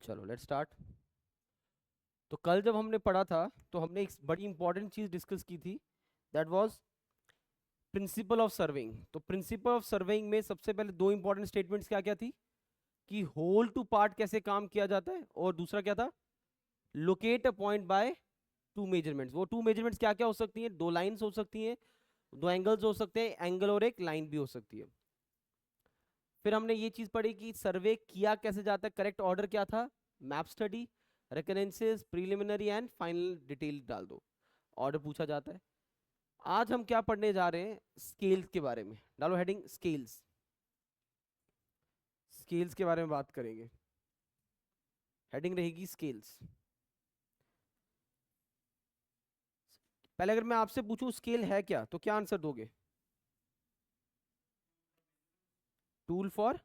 चलो let's start. तो कल जब हमने पढ़ा था तो हमने एक बड़ी इंपॉर्टेंट चीज डिस्कस की थी, that was principle of surveying. तो प्रिंसिपल ऑफ सर्वेइंग में सबसे पहले दो इंपॉर्टेंट स्टेटमेंट्स क्या क्या थी कि होल टू पार्ट कैसे काम किया जाता है, और दूसरा क्या था, locate a point by two measurements. वो टू मेजरमेंट्स क्या क्या हो सकती हैं, दो लाइंस हो सकती हैं, दो एंगल्स हो सकते हैं, एंगल और एक लाइन भी हो सकती है। फिर हमने ये चीज पढ़ी कि सर्वे किया कैसे जाता है, करेक्ट ऑर्डर क्या था, map study, reconnaissance, preliminary and final detail डाल दो, ऑर्डर पूछा जाता है। आज हम क्या पढ़ने जा रहे हैं, स्केल्स के बारे में। डालो हेडिंग स्केल्स। स्केल्स के बारे में बात करेंगे, हेडिंग रहेगी स्केल्स। पहले अगर मैं आपसे पूछूं स्केल है क्या, तो क्या आंसर दोगे? Tool for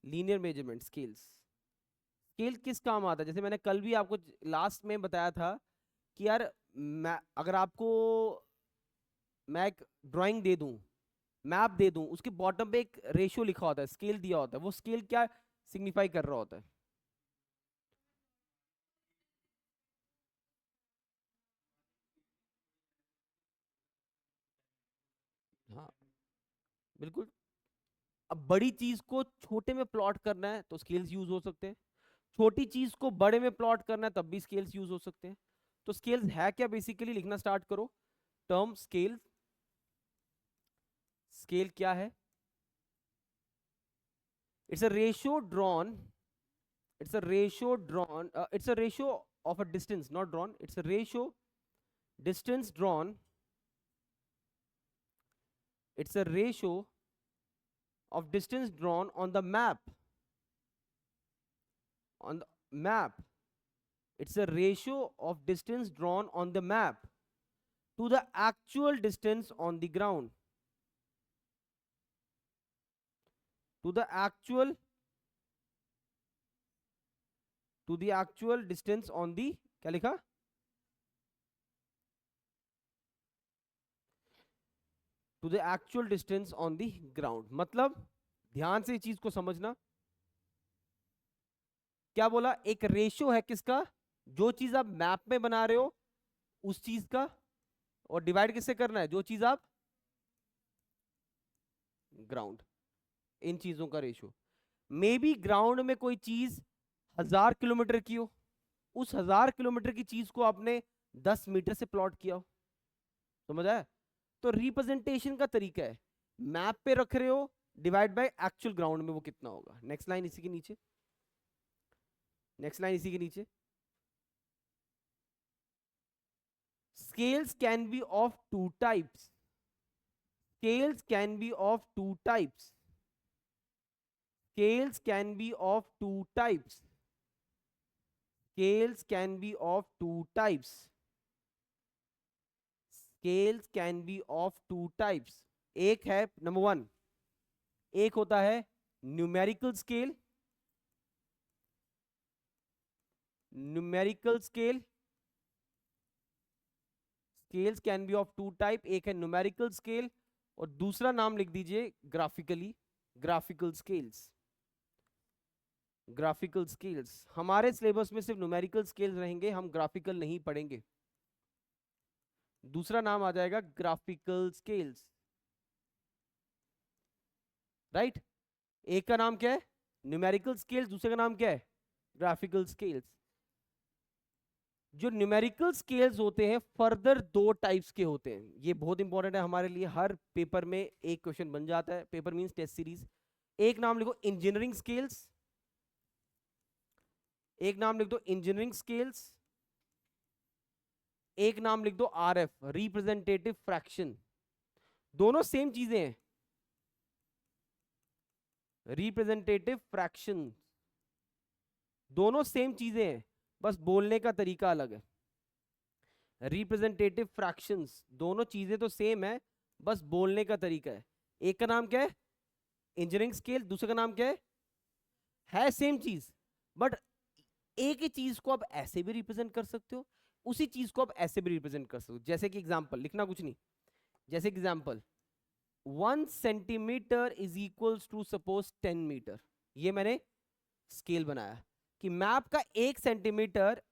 linear measurement. Scales, scale किस काम आता है? जैसे मैंने कल भी आपको लास्ट में बताया था कि यार अगर आपको मैं एक ड्राइंग दे दूं, मैप दे दूं, उसके बॉटम पे एक रेशियो लिखा होता है, स्केल दिया होता है, वो स्केल क्या सिग्निफाई कर रहा होता है? हाँ, बिल्कुल। अब बड़ी चीज को छोटे में प्लॉट करना है तो स्केल्स यूज हो सकते हैं, छोटी चीज को बड़े में प्लॉट करना है तब भी स्केल्स यूज हो सकते हैं। तो स्केल्स है क्या, बेसिकली लिखना स्टार्ट करो। टर्म स्केल, स्केल क्या है? It's a ratio drawn, it's a ratio drawn, it's a ratio of a distance, not drawn, it's a ratio distance drawn, it's a ratio of distance drawn on the map, on the map, it's a ratio of distance drawn on the map to the actual distance on the ground, to the actual, to the actual distance on the, क्या लिखा, to the actual distance on the ground। मतलब ध्यान से चीज को समझना, क्या बोला, एक रेशियो है किसका, जो चीज आप मैप में बना रहे हो उस चीज का, और डिवाइड किससे करना है, जो चीज आप ग्राउंड, इन चीजों का रेशियो। मे बी ग्राउंड में कोई चीज 1000 किलोमीटर की हो, उस 1000 किलोमीटर की चीज को आपने 10 मीटर से प्लॉट किया हो, समझ आया? तो रिप्रेजेंटेशन का तरीका है, मैप पे रख रहे हो डिवाइड बाय एक्चुअल ग्राउंड में वो कितना होगा। नेक्स्ट लाइन इसी के नीचे, नेक्स्ट लाइन इसी के नीचे। Scales can be of two types, scales can be of two types, scales can be of two types, scales can be of two types, scales can be of two types। एक है number one, एक होता है numerical scale, numerical scale, scales can be of two type, एक है numerical scale और दूसरा नाम लिख दीजिए graphically, graphical scales, graphical scales. हमारे सिलेबस में सिर्फ न्यूमेरिकल स्केल्स रहेंगे, हम ग्राफिकल नहीं पढ़ेंगे। दूसरा नाम आ जाएगा ग्राफिकल स्केल्स, राइट? एक का नाम क्या है, न्यूमेरिकल स्केल्स, दूसरे का नाम क्या है, ग्राफिकल स्केल्स। जो न्यूमेरिकल स्केल्स होते हैं फर्दर दो टाइप्स के होते हैं, ये बहुत इंपॉर्टेंट है हमारे लिए, हर पेपर में एक क्वेश्चन बन जाता है, पेपर मींस टेस्ट सीरीज। एक नाम लिखो इंजीनियरिंग स्केल्स, एक नाम लिख दो इंजीनियरिंग स्केल्स, एक नाम लिख दो आरएफ, रिप्रेजेंटेटिव फ्रैक्शन। दोनों सेम चीजें हैं, रिप्रेजेंटेटिव फ्रैक्शन, दोनों सेम चीजें हैं, बस बोलने का तरीका अलग है। रिप्रेजेंटेटिव फ्रैक्शंस, दोनों चीजें तो सेम है, बस बोलने का तरीका है। एक का नाम क्या है इंजीनियरिंग स्केल, दूसरे का नाम क्या है सेम चीज, बट एक ही चीज को आप ऐसे भी रिप्रेजेंट कर सकते हो, उसी चीज को आप ऐसे भी रिप्रेजेंट कर सकते हो। जैसे कि एग्जांपल, लिखना कुछ नहीं, जैसे example 1 centimetre is equals to suppose 10 metre, ये मैंने स्केल बनाया। कि मैप का 1 सेंटीमीटर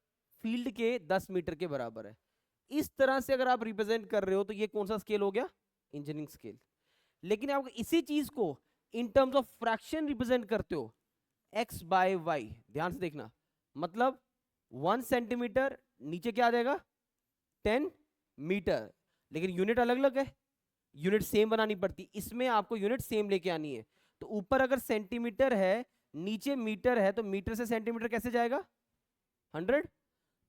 फील्ड के 10 मीटर के बराबर है। इस तरह से अगर आप रिप्रेजेंट कर रहे हो तो ये कौन सा स्केल हो गया? Engineering scale. लेकिन आप इसी चीज को in terms of fraction represent करते हो, x बाय वाई, ध्यान से देखना, मतलब 1 सेंटीमीटर नीचे क्या आ जाएगा? 10 मीटर। लेकिन यूनिट अलग अलग है, यूनिट सेम बनानी पड़ती, इसमें आपको यूनिट सेम लेके आनी है। तो ऊपर अगर सेंटीमीटर है, नीचे मीटर है, तो मीटर से सेंटीमीटर कैसे जाएगा? 100।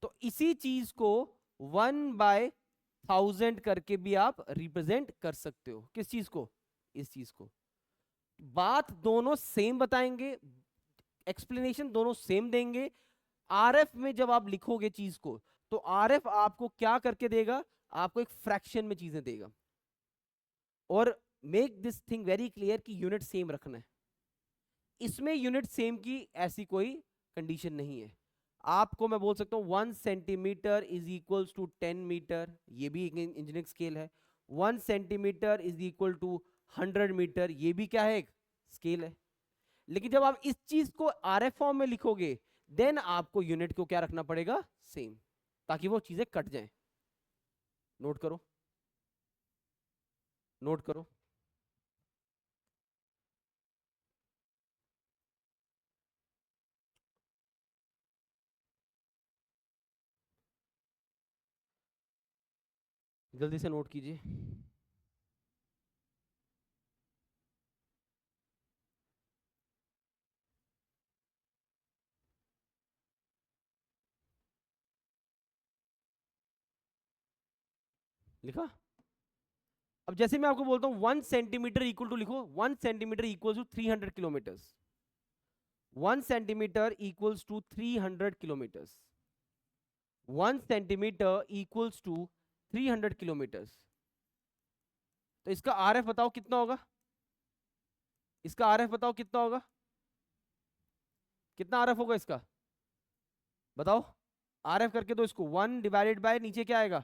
तो इसी चीज को 1/1000 करके भी आप रिप्रेजेंट कर सकते हो। किस चीज को? इस चीज को। बात दोनों सेम बताएंगे, एक्सप्लेनेशन दोनों सेम देंगे। आरएफ में जब आप लिखोगे चीज को, तो आरएफ आपको क्या करके देगा? आपको एक फ्रैक्शन में चीजें देगा। और make this thing very clear कि यूनिट सेम रखना है। इसमें यूनिट सेम की ऐसी कोई कंडीशन नहीं है। आपको मैं बोल सकता हूं 1 centimetre is equals to 10 metre, ये भी एक इंजीनियरिंग स्केल है। 1 centimetre is equal to 100 metre, ये भी क्या है? एक स्केल है। लेकिन जब आप इस चीज को आरएफ फॉर्म में लिखोगे, देन आपको यूनिट को क्या रखना पड़ेगा? सेम, ताकि वो चीजें कट जाएं। नोट करो, नोट करो। जल्दी से नोट कीजिए। लिखा? अब जैसे मैं आपको बोलता हूं 1 सेंटीमीटर इक्वल टू, लिखो 1 centimetre equal to 300 kilometre. 1 centimetre equals to 300 kilometre. 1 centimetre equals to 300 kilometre. तो इसका आरएफ बताओ कितना होगा? इसका आरएफ बताओ कितना होगा? कितना आरएफ होगा इसका? बताओ। आरएफ करके दो इसको, 1 डिवाइडेड बाय नीचे क्या आएगा?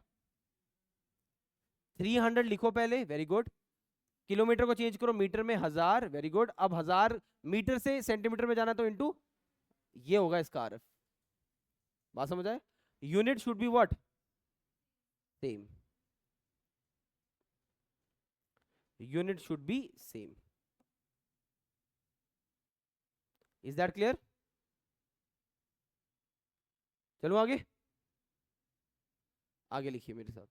300 लिखो पहले, वेरी गुड। किलोमीटर को चेंज करो मीटर में, 1000, वेरी गुड। अब 1000 मीटर से सेंटीमीटर में जाना तो इनटू, ये होगा इसका आरएफ। बात समझ आए? Unit should be what? Same. Unit should be same. Is that clear? चलो आगे, आगे लिखिए मेरे साथ।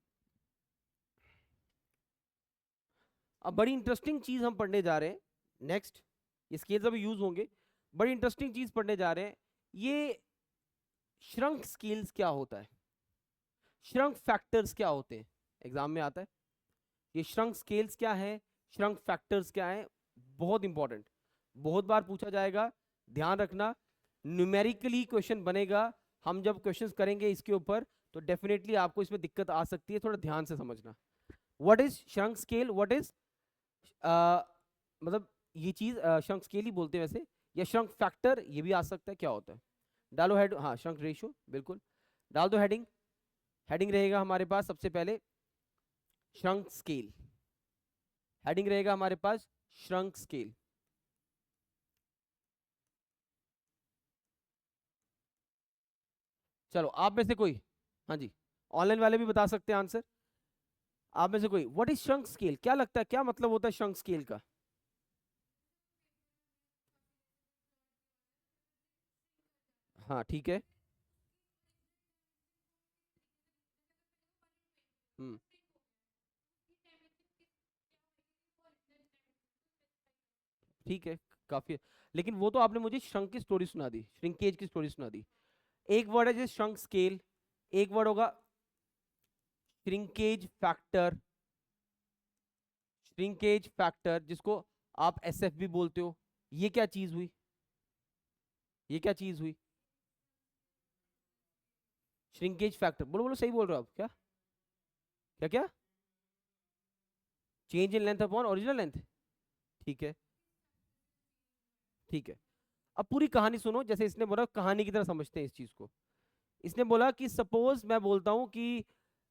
अब बड़ी इंटरेस्टिंग चीज हम पढ़ने जा रहे हैं नेक्स्ट। ये स्केल्स अभी यूज होंगे, बड़ी इंटरेस्टिंग चीज पढ़ने जा रहे हैं। ये श्रंक स्केल्स क्या होता है, श्रंक फैक्टर्स क्या होते हैं, एग्जाम में आता है। ये श्रंक स्केल्स क्या है, श्रंक फैक्टर्स क्या है, बहुत इंपॉर्टेंट, बहुत बार पूछा जाएगा, ध्यान रखना। न्यूमेरिकली क्वेश्चन बनेगा, हम जब क्वेश्चंस करेंगे इसके ऊपर तो डेफिनेटली आपको इसमें दिक्कत आ सकती है, थोड़ा ध्यान से समझना। What is shrunk scale, what is मतलब ये चीज श्रंक स्केल ही बोलते हैं वैसे, या श्रंक फैक्टर ये भी आ सकता है, क्या होता है? डालो हेड, हाँ श्रंक रेशियो, बिल्कुल डाल दो हेडिंग। हेडिंग रहेगा हमारे पास सबसे पहले श्रंक स्केल, हेडिंग रहेगा हमारे पास श्रंक स्केल। चलो आप में से कोई, हाँ जी, ऑनलाइन वाले भी बता सकते हैं आंसर। आप में से कोई, व्हाट इज श्रंक स्केल, क्या लगता है क्या मतलब होता है श्रंक स्केल का? हाँ ठीक है। हम्म, ठीक है, काफी है। लेकिन वो तो आपने मुझे श्रंक की स्टोरी सुना दी, श्रिंकेज की स्टोरी सुना दी। एक वर्ड है जैसे श्रंक स्केल, एक वर्ड होगा श्रिंकेज फैक्टर, श्रिंकेज फैक्टर जिसको आप एसएफ भी बोलते हो। ये क्या चीज हुई, ये क्या चीज हुई? श्रिंकेज फैक्टर, बोलो बोलो, सही बोल रहे हो आप क्या? क्या क्या? Change in length upon original length, ठीक है, ठीक है। अब पूरी कहानी सुनो, जैसे इसने बोला कहानी की तरह समझते हैं इस चीज को। इसने बोला कि सपोज मैं बोलता हूं कि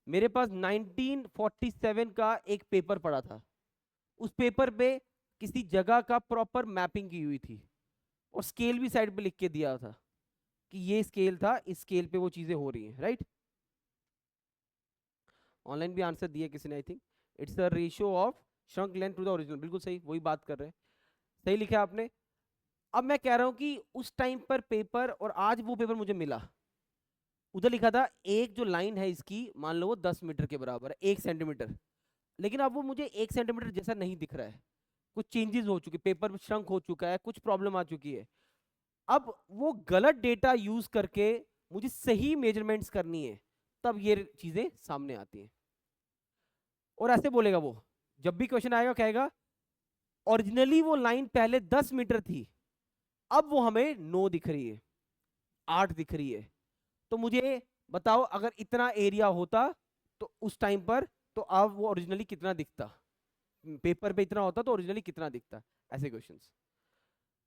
मेरे पास 1947 का एक पेपर पड़ा था, उस पेपर पे किसी जगह का प्रॉपर मैपिंग की हुई थी और स्केल भी साइड पे लिख के दिया था कि ये स्केल था, इस स्केल पे वो चीजें हो रही हैं, राइट। ऑनलाइन भी आंसर दिया किसी ने, I think it's the ratio of shrunk length to the original, बिल्कुल सही, वही बात कर रहे हैं, सही लिखा आपने। अब मैं कह रहा हूं कि उस टाइम पर पेपर और आज वो पेपर मुझे मिला, उधर लिखा था एक जो लाइन है इसकी, मान लो वो 10 मीटर के बराबर है, 1 सेंटीमीटर, लेकिन अब वो मुझे 1 सेंटीमीटर जैसा नहीं दिख रहा है, कुछ चेंजेस हो चुके, पेपर श्रंक हो चुका है, कुछ प्रॉब्लम आ चुकी है। अब वो गलत डेटा यूज करके मुझे सही मेजरमेंट्स करनी है, तब ये चीजें सामने आती हैं। और ऐसे बोलेगा वो, जब भी क्वेश्चन आएगा कहेगा ओरिजिनली वो लाइन पहले 10 मीटर थी, अब वो हमें 9 दिख रही है, 8 दिख रही है। तो मुझे बताओ अगर इतना एरिया होता तो उस टाइम पर, तो अब वो ओरिजिनली कितना दिखता, पेपर पे इतना होता तो ओरिजिनली कितना दिखता, ऐसे क्वेश्चंस।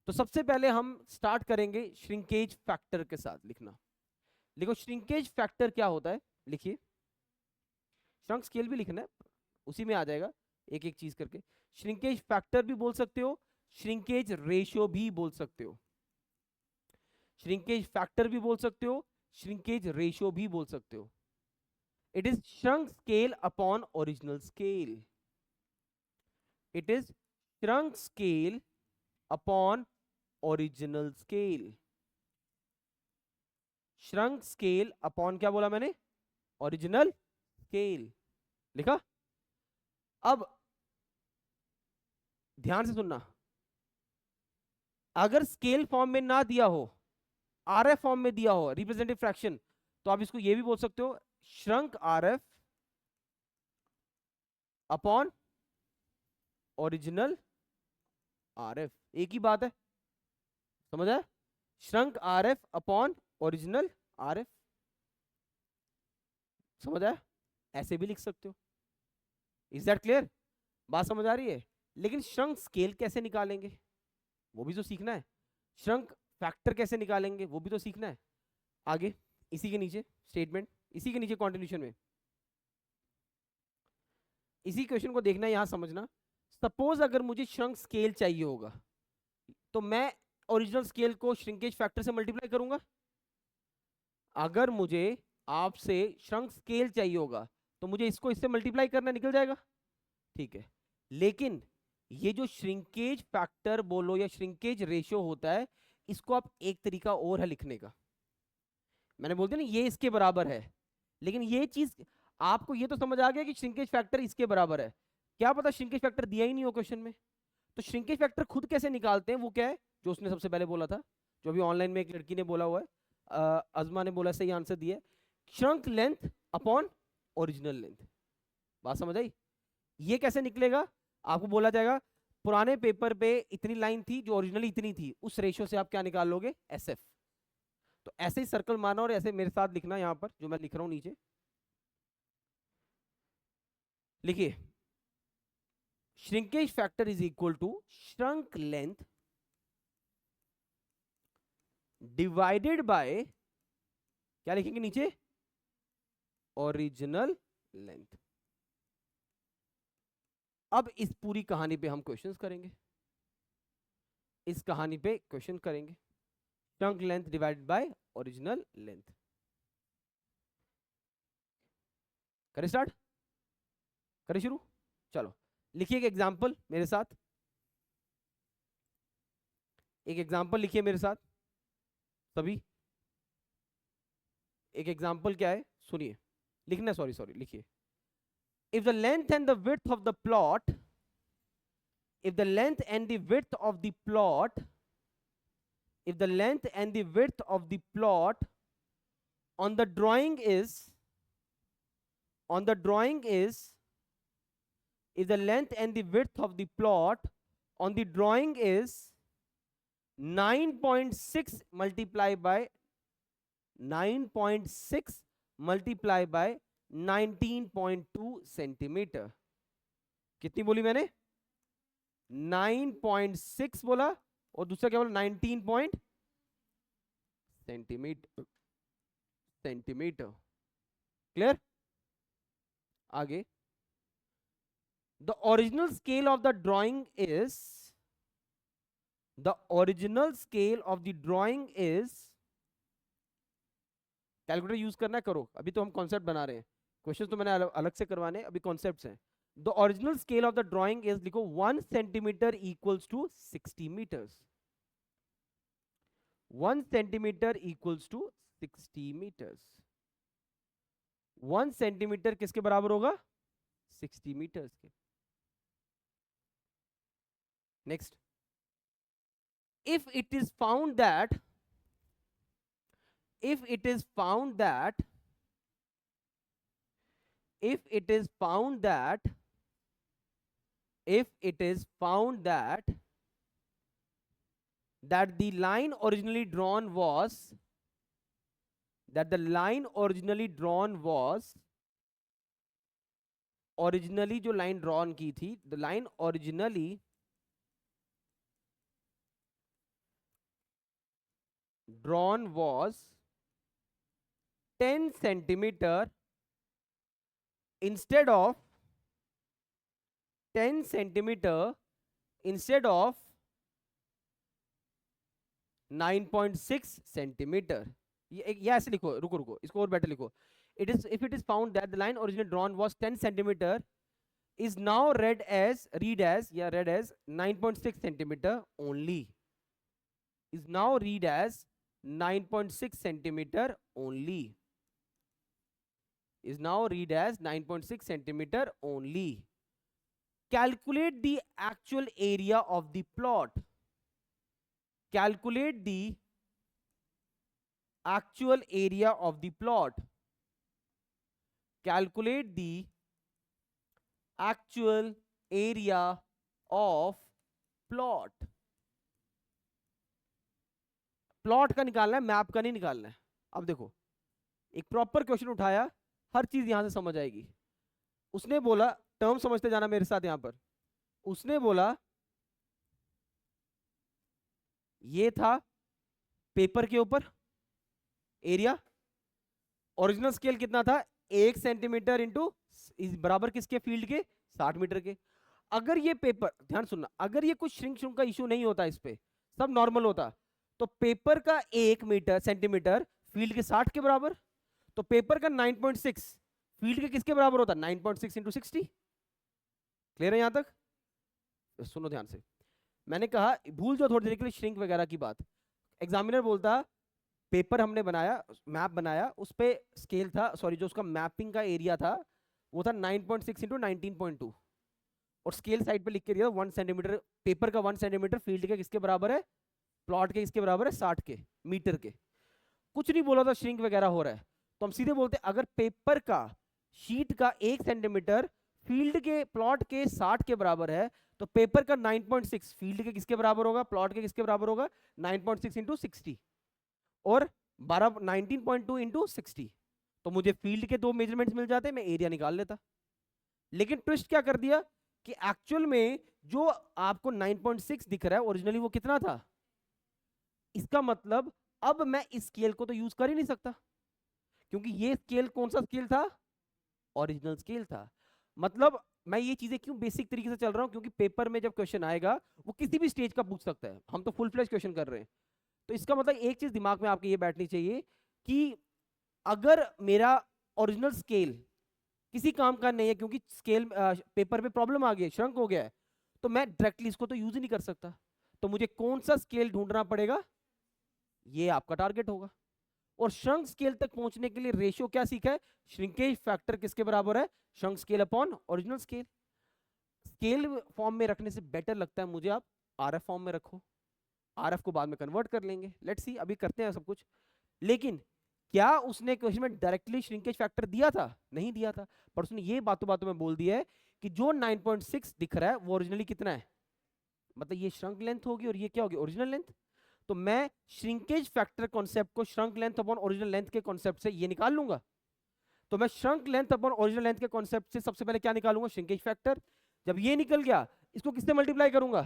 तो सबसे पहले हम स्टार्ट करेंगे श्रिंकेज फैक्टर के साथ लिखना। देखो श्रिंकेज फैक्टर क्या होता है, लिखिए, श्रंक स्केल भी लिखना है, उसी में आ जाएगा एक एक चीज करके। श्रिंकेज फैक्टर भी बोल सकते हो, श्रिंकेज रेशियो भी बोल सकते हो, श्रिंकेज फैक्टर भी बोल सकते हो, श्रिंकेज रेशियो भी बोल सकते हो। It is shrunk scale upon original scale, it is shrunk scale upon original scale, shrunk scale upon क्या बोला मैंने, ओरिजिनल स्केल, लिखा। अब ध्यान से सुनना, अगर स्केल फॉर्म में ना दिया हो, आरएफ फॉर्म में दिया हो रिप्रेजेंटेटिव फ्रैक्शन, तो आप इसको ये भी बोल सकते हो shrunk RF upon original RF, एक ही बात है, समझ आया, shrunk RF upon original RF, समझ आया, ऐसे भी लिख सकते हो। इज दैट क्लियर, बात समझ आ रही है। लेकिन श्रंक स्केल कैसे निकालेंगे वो भी तो सीखना है, श्रंक फैक्टर कैसे निकालेंगे वो भी तो सीखना है। आगे इसी के नीचे स्टेटमेंट, इसी के नीचे कॉन्टिन्यूशन में इसी क्वेश्चन को देखना है, यहां समझना। सपोज अगर मुझे श्रंक स्केल चाहिए होगा, तो मैं ओरिजिनल स्केल को श्रिंकेज फैक्टर से मल्टीप्लाई करूंगा। अगर मुझे आपसे श्रंक स्केल चाहिए होगा, तो मुझे इसको इससे मल्टीप्लाई करना, निकल जाएगा, ठीक है। लेकिन ये जो श्रिंकेज फैक्टर बोलो या श्रिंकेज रेशियो होता है, इसको आप एक तरीका और है लिखने का, मैंने बोल दिया ना ये इसके बराबर है, लेकिन ये चीज आपको ये तो समझ आ गया कि श्रिंकेज फैक्टर इसके बराबर है, क्या पता श्रिंकेज फैक्टर दिया ही नहीं हो क्वेश्चन में। तो श्रिंकेज फैक्टर खुद कैसे निकालते हैं, वो क्या है जो उसने सबसे पहले बोला था, जो अभी ऑनलाइन में एक लड़की ने बोला हुआ है, अजमा ने बोला, सही आंसर दिया, shrunk length upon original length. बात समझ आई, ये कैसे निकलेगा, आपको बोला जाएगा पुराने पेपर पे इतनी लाइन थी जो ओरिजिनली इतनी थी, उस रेशियो से आप क्या निकाल लोगे, एसएफ। तो ऐसे ही सर्कल मारना और ऐसे मेरे साथ लिखना, यहां पर जो मैं लिख रहा हूं नीचे लिखिए, shrinkage factor is equal to shrunk length divided by, क्या लिखेंगे नीचे, ओरिजिनल लेंथ। अब इस पूरी कहानी पे हम क्वेश्चंस करेंगे, इस कहानी पे क्वेश्चन करेंगे, shrunk length divided by original length. करें स्टार्ट, करें शुरू, चलो लिखिए एक एग्जांपल मेरे साथ, एक एग्जांपल लिखिए मेरे साथ सभी। एक एग्जांपल क्या है सुनिए, लिखना, सॉरी लिखिए, if the length and the width of the plot, if the length and the width of the plot, if the length and the width of the plot on the drawing is, on the drawing is, if the length and the width of the plot on the drawing is 9.6 multiplied by 9.6 multiplied by 19.2 centimetre, कितनी बोली मैंने, 9.6 बोला, और दूसरा क्या बोला, 19 point centimetre, centimetre, clear. आगे, the original scale of the drawing is, the original scale of the drawing is calculator use करना है करो, अभी तो हम कॉन्सेप्ट बना रहे हैं, क्वेश्चन तो मैंने अलग से करवाने, अभी कॉन्सेप्ट्स हैं। The original scale of the drawing is, लिखो 1 centimetre equals to 60 metres. 1 centimetre equals to 60 metres. 1 centimetre किसके बराबर होगा? 60 मीटर्स के। Next, if it is found that if it is found that if it is found that if it is found that the line originally drawn was that the line originally drawn was originally जो line drawn की थी, the line originally drawn was 10 centimeter instead of 10 centimeter instead of 9.6 centimetre. ये ऐसे लिखो, रुको रुको, इसको और बेटर लिखो। It is, if it is found that the line original drawn was 10 centimetre is now read as 9.6 centimeter only, is now read as 9.6 centimeter only, is now read as 9.6 centimeter only. Calculate the actual area of the plot. Calculate the actual area of the plot. Calculate the actual area of plot. Plot का निकालना है, map का नहीं निकालना है। अब देखो, एक प्रॉपर क्वेश्चन उठाया, हर चीज यहां से समझ आएगी। उसने बोला, टर्म समझते जाना मेरे साथ यहां पर, उसने बोला ये था पेपर के ऊपर एरिया, ओरिजिनल स्केल कितना था? 1 सेंटीमीटर इंटू बराबर किसके? फील्ड के 60 मीटर के। अगर ये पेपर, ध्यान सुनना, अगर ये कुछ श्रिंक का इशू नहीं होता, इस पे सब नॉर्मल होता, तो पेपर का 1 मीटर सेंटीमीटर फील्ड के 60 के बराबर, तो पेपर का 9.6 फील्ड के किसके बराबर होता? 9.6 इंटू 60। क्लियर है यहां तक? सुनो ध्यान से, मैंने कहा भूल जो थोड़ी देर के लिए श्रिंक वगैरह की बात। एग्जामिनर बोलता पेपर हमने बनाया, मैप बनाया, उस पे स्केल था, सॉरी जो उसका मैपिंग का एरिया था वो था 9.6 इंटू 19.2, और स्केल साइड पे लिख के दिया 1 सेंटीमीटर, पेपर का 1 सेंटीमीटर फील्ड के किसके बराबर है? प्लॉट के किसके बराबर है? 60 के मीटर के। कुछ नहीं बोला था श्रिंक वगैरह हो रहा है, तो हम सीधे बोलते अगर पेपर का शीट का 1 सेंटीमीटर फील्ड के प्लॉट के 60 के बराबर है, तो पेपर का 9.6 फील्ड के किसके बराबर होगा? प्लॉट के किसके बराबर होगा? 9.6 इंटू 60 और 19.2 इंटू 60, तो मुझे फील्ड के 2 मेजरमेंट्स मिल जाते, मैं एरिया निकाल लेता। लेकिन ट्विस्ट क्या कर दिया कि एक्चुअल में जो आपको 9.6 दिख रहा है ओरिजिनली वो कितना था? इसका मतलब अब मैं इस स्केल को तो यूज कर ही नहीं सकता, क्योंकि ये स्केल कौन सा स्केल था? ओरिजिनल स्केल था। मतलब मैं ये चीजें क्यों बेसिक तरीके से चल रहा हूं, क्योंकि पेपर में जब क्वेश्चन आएगा वो किसी भी स्टेज का पूछ सकता है, हम तो फुल फ्लेज क्वेश्चन कर रहे हैं। तो इसका मतलब एक चीज दिमाग में आपके ये बैठनी चाहिए कि अगर मेरा ओरिजिनल स्केल किसी काम का नहीं है, क्योंकि स्केल पेपर पे प्रॉब्लम आ गई, श्रंक हो गया है, तो मैं डायरेक्टली इसको तो यूज ही नहीं कर सकता, तो मुझे कौन सा स्केल ढूंढना पड़ेगा? ये आपका टारगेट होगा। और श्रंक स्केल तक पहुंचने के लिए रेशियो क्या सीखा है? श्रिंकेज फैक्टर किसके बराबर है? Shrunk scale upon original scale. Scale form में रखने से बेटर लगता है मुझे आप आरएफ फॉर्म में रखो, आरएफ को बाद में कन्वर्ट कर लेंगे, लेट्स सी, अभी करते हैं सब कुछ। लेकिन क्या उसने क्वेश्चन में डायरेक्टली श्रिंकेज फैक्टर दिया था? नहीं दिया था, पर उसने ये बातों बातों में बोल दिया है कि जो 9.6 दिख रहा है वो ओरिजिनली कितना है, मतलब ये श्रंक लेंथ होगी और ये क्या होगी? Original length. तो मैं श्रिंकेज फैक्टर कॉन्सेप्ट को shrunk length upon original length के कॉन्सेप्ट से ये निकाल लूंगा। तो मैं shrunk length upon original length के कॉन्सेप्ट से सबसे पहले क्या निकालूंगा? Shrinkage factor. जब ये निकल गया, इसको किससे मल्टीप्लाई करूंगा?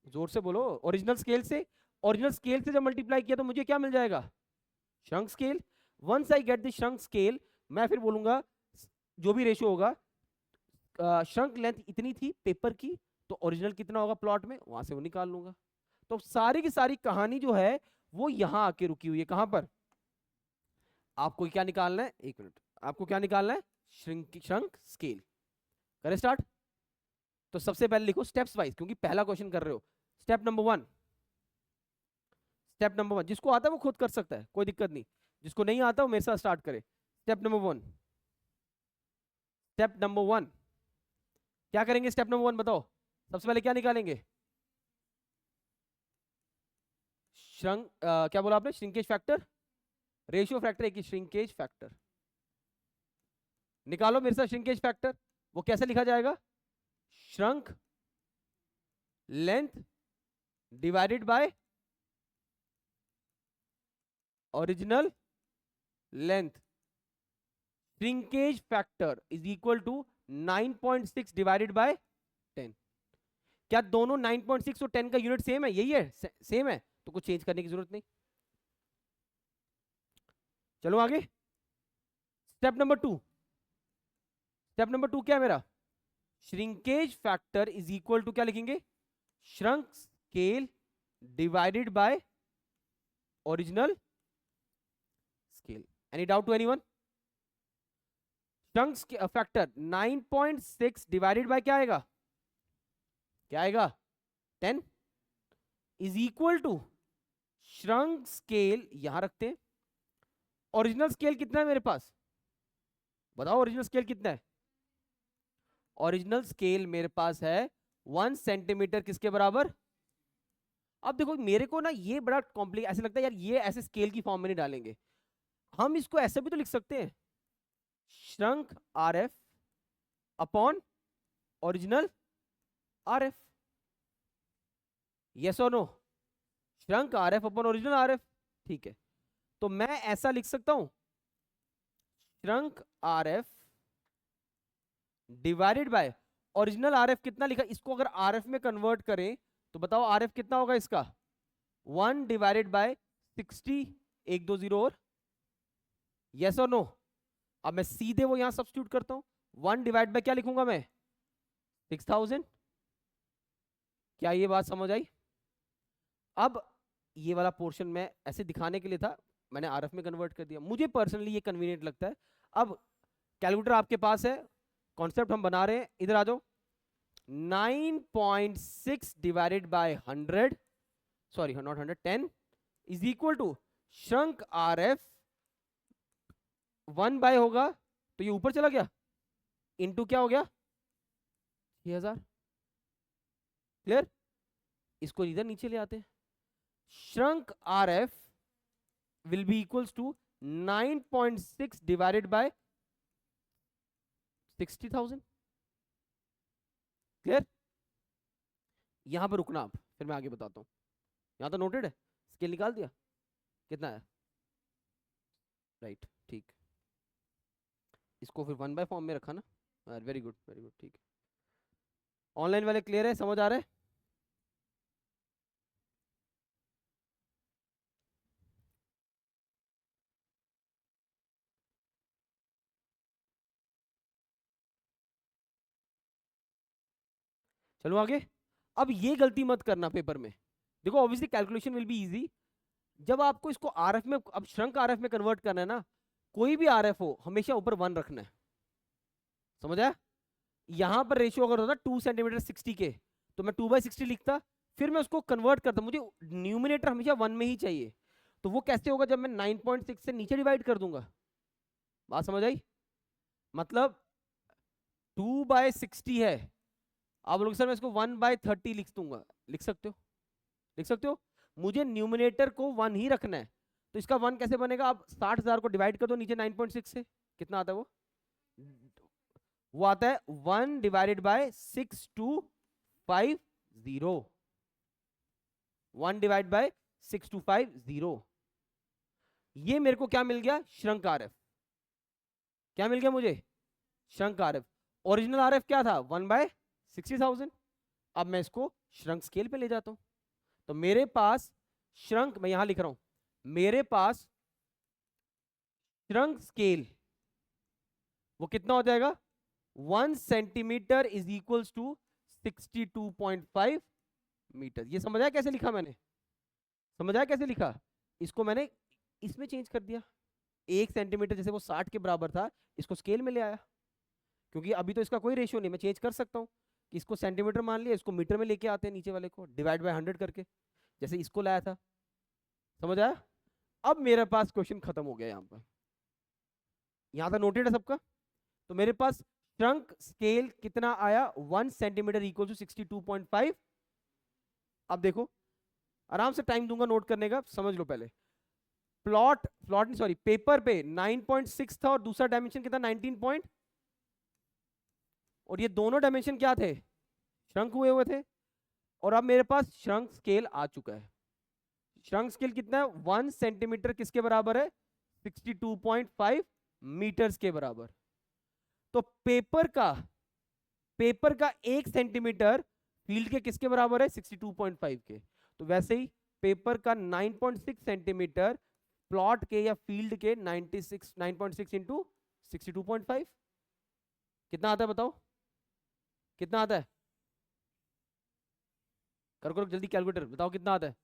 जोर से बोलो, ओरिजिनल स्केल से। ओरिजिनल स्केल से जब मल्टीप्लाई किया तो मुझे क्या मिल जाएगा? Shrunk scale. Once I get the shrunk scale, मैं फिर बोलूंगा जो भी रेशियो होगा, श्रंक लेंथ इतनी थी पेपर की, तो ओरिजिनल कितना होगा प्लॉट में, वहां से वो निकाल लूंगा। तो सारी की सारी कहानी जो है वो यहां आके रुकी हुई है। कहां पर? आपको क्या निकालना है, एक मिनट, आपको क्या निकालना है, श्रंक स्केल। करें स्टार्ट। तो सबसे पहले लिखो स्टेप्स वाइज, क्योंकि पहला क्वेश्चन कर रहे हो। स्टेप नंबर 1, स्टेप नंबर 1 जिसको आता है वो खुद कर सकता है, कोई दिक्कत नहीं। जिसको नहीं आता वो मेरे साथ स्टार्ट करे। स्टेप नंबर 1, स्टेप नंबर 1 क्या करेंगे? स्टेप नंबर 1 बताओ, सबसे पहले क्या निकालेंगे? क्या बोला आपने? श्रिंकेज फैक्टर, रेशियो फैक्टर एक ही, श्रिंकेज फैक्टर निकालो मेरे साथ। श्रिंकेज फैक्टर वो कैसे लिखा जाएगा? Shrunk length divided by original length. Shrinkage factor is equal to 9.6 divided by 10। क्या दोनों 9.6 और 10 का यूनिट सेम है? यही है, सेम है, तो कुछ चेंज करने की जरूरत नहीं। चलो आगे। स्टेप नंबर 2, स्टेप नंबर 2 क्या है मेरा? Shrinkage factor is equal to क्या लिखेंगे? Shrunk scale divided by original scale. Any doubt to anyone? Shrunk factor 9.6 divided by क्या आएगा? क्या आएगा? 10 is equal to shrunk scale, यहां रखते हैं। ओरिजिनल स्केल कितना है मेरे पास? बताओ ओरिजिनल स्केल कितना है? ओरिजिनल स्केल मेरे पास है 1 सेंटीमीटर, किसके बराबर? अब देखो मेरे को ना ये बड़ा कॉम्प्लिकेट ऐसे लगता है यार, ये ऐसे स्केल की फॉर्म में नहीं डालेंगे, हम इसको ऐसे भी तो लिख सकते हैं, shrunk RF upon original RF. Yes और no? Shrunk RF upon original RF, ठीक है। तो मैं ऐसा लिख सकता हूं, shrunk RF divided by original RF कितना लिखा, इसको अगर आरएफ में कन्वर्ट करें तो बताओ आरएफ कितना होगा इसका? 1 डिवाइडेड बाय 60, 1 2 0 और, यस और नो? अब मैं सीधे वो यहां सब्स्टिट्यूट करता हूं, 1 डिवाइड बाय क्या लिखूंगा मैं? 6000। क्या ये बात समझ आई? अब ये वाला पोर्शन मैं ऐसे दिखाने के लिए था, मैंने आरएफ में कन्वर्ट कर दिया, मुझे पर्सनली ये कन्वीनियंट लगता है। अब कैलकुलेटर आपके पास है, कॉन्सेप्ट हम बना रहे हैं, इधर आ जाओ। 9.6 divided by 100, sorry not 100, 10 is equal to shrunk RF 1 by होगा तो ये ऊपर चला गया, इनटू क्या हो गया? 6000। क्लियर? इसको इधर नीचे ले आते हैं। Shrunk RF will be equals to 9.6 divided by 60,000। Clear? यहां पर रुकना आप, फिर मैं आगे बताता हूं। यहां तो नोटेड है, स्केल निकाल दिया, कितना है? राइट, ठीक। इसको फिर 1 बाय फॉर्म में रखा ना, वेरी गुड वेरी गुड, ठीक है। ऑनलाइन वाले क्लियर है, समझ आ रहा है? चलो आगे। अब ये गलती मत करना पेपर में। देखो obviously calculation will be easy, जब आपको इसको आरएफ में, अब श्रंक आरएफ में कन्वर्ट करना है ना, कोई भी आरएफ हो हमेशा ऊपर 1 रखना है, समझ आया? यहां पर रेशियो अगर होता 2 सेंटीमीटर 60 के, तो मैं 2/60 लिखता, फिर मैं उसको कन्वर्ट करता, मुझे न्यूमिनेटर हमेशा 1 में ही चाहिए। तो वो कैसे होगा? जब मैं 9.6 से नीचे डिवाइड कर दूंगा। बात समझ आई? मतलब 2/60 है, आप लोग सर मैं इसको 1/30 लिख दूंगा, लिख सकते हो, लिख सकते हो। मुझे न्यूमिनेटर को 1 ही रखना है, तो इसका 1 कैसे बनेगा? आप 60,000 को डिवाइड कर दो नीचे 9.6 से, कितना आता है वो? वो आता है 1 डिवाइडेड बाय 6250, 1 डिवाइड बाय 6250। ये मेरे को क्या मिल गया? Shrunk RF. क्या मिल गया मुझे? Shrunk RF. ओरिजिनल आरएफ क्या था? 1/60,000। अब मैं इसको श्रंक स्केल पे ले जाता हूं, तो मेरे पास श्रंक, मैं यहां लिख रहा हूं, मेरे पास श्रंक स्केल वो कितना हो जाएगा? 1 centimetre is equals to 62.5 metre. ये समझ आया कैसे लिखा मैंने? समझ आया कैसे लिखा? इसको मैंने इसमें चेंज कर दिया, 1 सेंटीमीटर जैसे वो 60 के बराबर था, इसको स्केल में ले आया, क्योंकि अभी तो इसका कोई रेशियो नहीं, मैं चेंज कर सकता हूँ कि इसको सेंटीमीटर मान लिया, इसको मीटर में लेके आते हैं, नीचे वाले को डिवाइड बाय 100 करके, जैसे इसको लाया था। समझ आया? अब मेरे पास क्वेश्चन खत्म हो गया यहाँ पर, यहाँ तक नोटेड है सबका? तो मेरे पास श्रंक स्केल कितना आया, 1 सेंटीमीटर इक्वल टू 62.5। अब देखो, आराम से टाइम दूंगा नोट करने का, समझ लो पहले। प्लॉट प्लॉट नहीं सॉरी पेपर पे 9.6 था और दूसरा डायमेंशन कितना 19 पॉइंट, और ये दोनों डायमेंशन क्या थे, श्रंक हुए हुए थे। और अब मेरे पास श्रंक स्केल आ चुका है। श्रंक स्केल कितना है, 1 सेंटीमीटर किसके बराबर है, 62.5 मीटर्स के बराबर। तो पेपर का 1 सेंटीमीटर फील्ड के किसके बराबर है, 62.5 के। तो वैसे ही पेपर का 9.6 सेंटीमीटर प्लॉट के या फील्ड के 9.6 इंटू 62.5 कितना आता है, बताओ कितना आता है? करो करो जल्दी कैलकुलेटर, बताओ कितना आता है,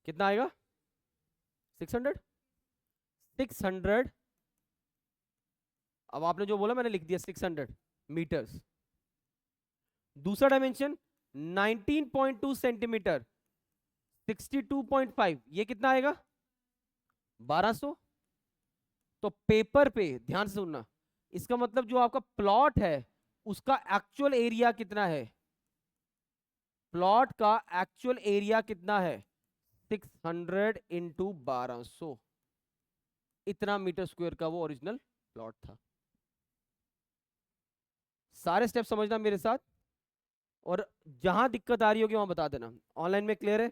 कितना आएगा? 600। अब आपने जो बोला मैंने लिख दिया 600 मीटर्स। दूसरा डायमेंशन 19.2 सेंटीमीटर, 62.5, ये कितना आएगा, 1200। तो पेपर पे ध्यान से सुनना, इसका मतलब जो आपका प्लॉट है उसका एक्चुअल एरिया कितना है, प्लॉट का एक्चुअल एरिया कितना है, 600 इंटू 1200, इतना मीटर स्क्वायर का वो ओरिजिनल प्लॉट था। सारे स्टेप समझना मेरे साथ, और जहां दिक्कत आ रही होगी वहां बता देना। ऑनलाइन में क्लियर है?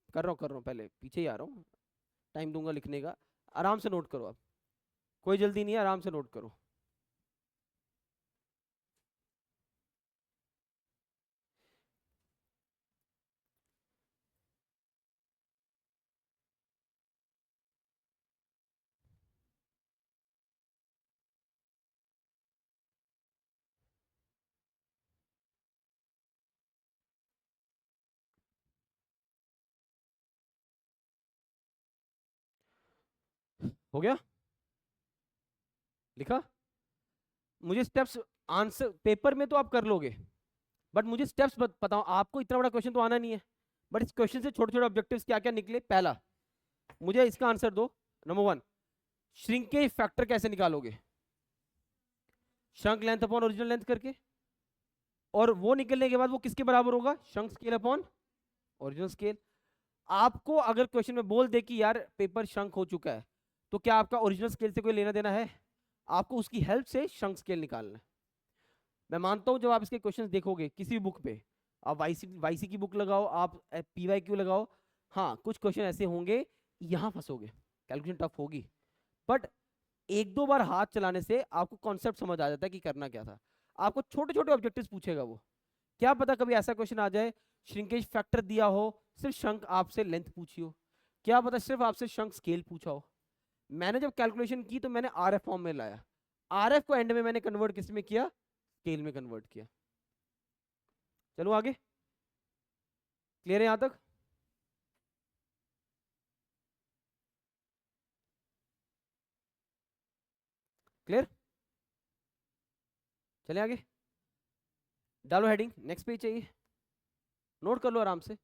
कर रहा हूं पहले पीछे ही आ रहा हूं, टाइम दूंगा लिखने का, आराम से नोट करो। आप कोई जल्दी नहीं है, आराम से नोट करो। हो गया लिखा? मुझे स्टेप्स, आंसर पेपर में तो आप कर लोगे, बट मुझे स्टेप्स बताओ। आपको इतना बड़ा क्वेश्चन तो आना नहीं है, बट इस क्वेश्चन से छोटे छोटे ऑब्जेक्टिव्स क्या क्या निकले। पहला, मुझे इसका आंसर दो। नंबर 1, श्रिंकेज फैक्टर कैसे निकालोगे, shrunk length upon original length करके, और वो निकलने के बाद वो किसके बराबर होगा, shrunk scale upon original scale. आपको अगर क्वेश्चन में बोल दे कि यार पेपर श्रंक हो चुका है, तो क्या आपका ओरिजिनल स्केल से कोई लेना देना है? आपको उसकी हेल्प से श्रंक स्केल निकालना है। मैं मानता हूं जब आप इसके क्वेश्चंस देखोगे किसी भी बुक पे, आप वाईसी की बुक लगाओ, आप पीवाईक्यू लगाओ, हाँ कुछ क्वेश्चन ऐसे होंगे यहां फंसोगे, कैलकुलेशन टफ होगी, बट एक दो बार हाथ चलाने से आपको कॉन्सेप्ट समझ आ जाता है कि करना क्या था। आपको छोटे छोटे ऑब्जेक्टिव्स पूछेगा वो, क्या पता कभी ऐसा क्वेश्चन आ जाए श्रिंकेज फैक्टर दिया हो, सिर्फ श्रंक आपसे लेंथ पूछी हो, क्या पता सिर्फ आपसे श्रंक स्केल पूछा हो। मैंने जब कैलकुलेशन की तो मैंने आरएफ फॉर्म में लाया, आरएफ को एंड में मैंने कन्वर्ट किस में किया, स्केल में कन्वर्ट किया। चलो आगे, क्लियर है यहां तक? क्लियर? चले आगे, डालो हेडिंग, नेक्स्ट पेज चाहिए, नोट कर लो आराम से।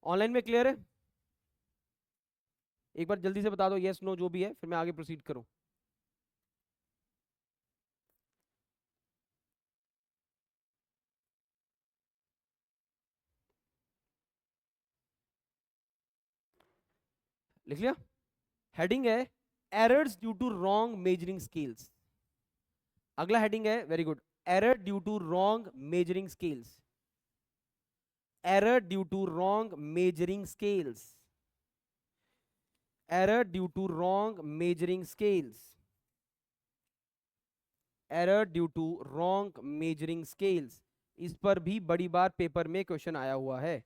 ऑनलाइन में क्लियर है? एक बार जल्दी से बता दो यस नो जो भी है, फिर मैं आगे प्रोसीड करूं। लिख लिया? हेडिंग है errors due to wrong measuring scales. अगला हेडिंग है, very good, error due to wrong measuring scales. Error due to wrong measuring scales. Error due to wrong measuring scales. Error due to wrong measuring scales, इस पर भी बड़ी बार paper में question आया हुआ है।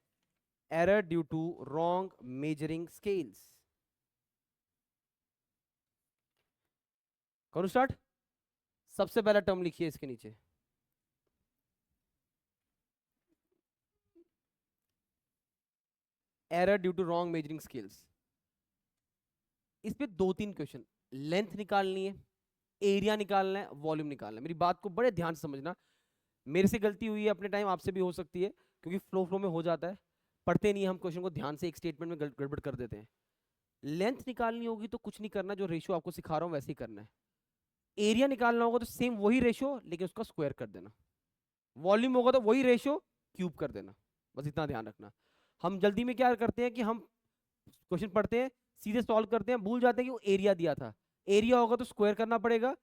Error due to wrong measuring scales. करूं start? सबसे पहला टर्म लिखिए इसके नीचे, error due to wrong measuring scales. इस पे 2-3 क्वेश्चन, लेंथ निकालनी है, एरिया निकालना है, वॉल्यूम निकालना है। मेरी बात को बड़े ध्यान से समझना। मेरे से गलती हुई है अपने टाइम, आपसे भी हो सकती है, क्योंकि फ्लो फ्लो में हो जाता है, पढ़ते नहीं हम क्वेश्चन को ध्यान से, एक स्टेटमेंट में गड़बड़ कर देते हैं। लेंथ निकालनी होगी तो कुछ नहीं करना, जो रेशियो आपको सिखा रहा हूं वैसे ही करना है। एरिया निकालना होगा तो सेम वही रेशियो, लेकिन उसका स्क्वायर कर देना। वॉल्यूम होगा तो वही रेशियो, क्यूब कर देना। बस इतना ध्यान रखना। हम जल्दी में क्या करते हैं कि हम क्वेश्चन पढ़ते हैं, सीधे सॉल्व करते हैं, भूल जाते हैं कि वो एरिया दिया था। एरिया होगा तो स्क्वायर करना पड़ेगा,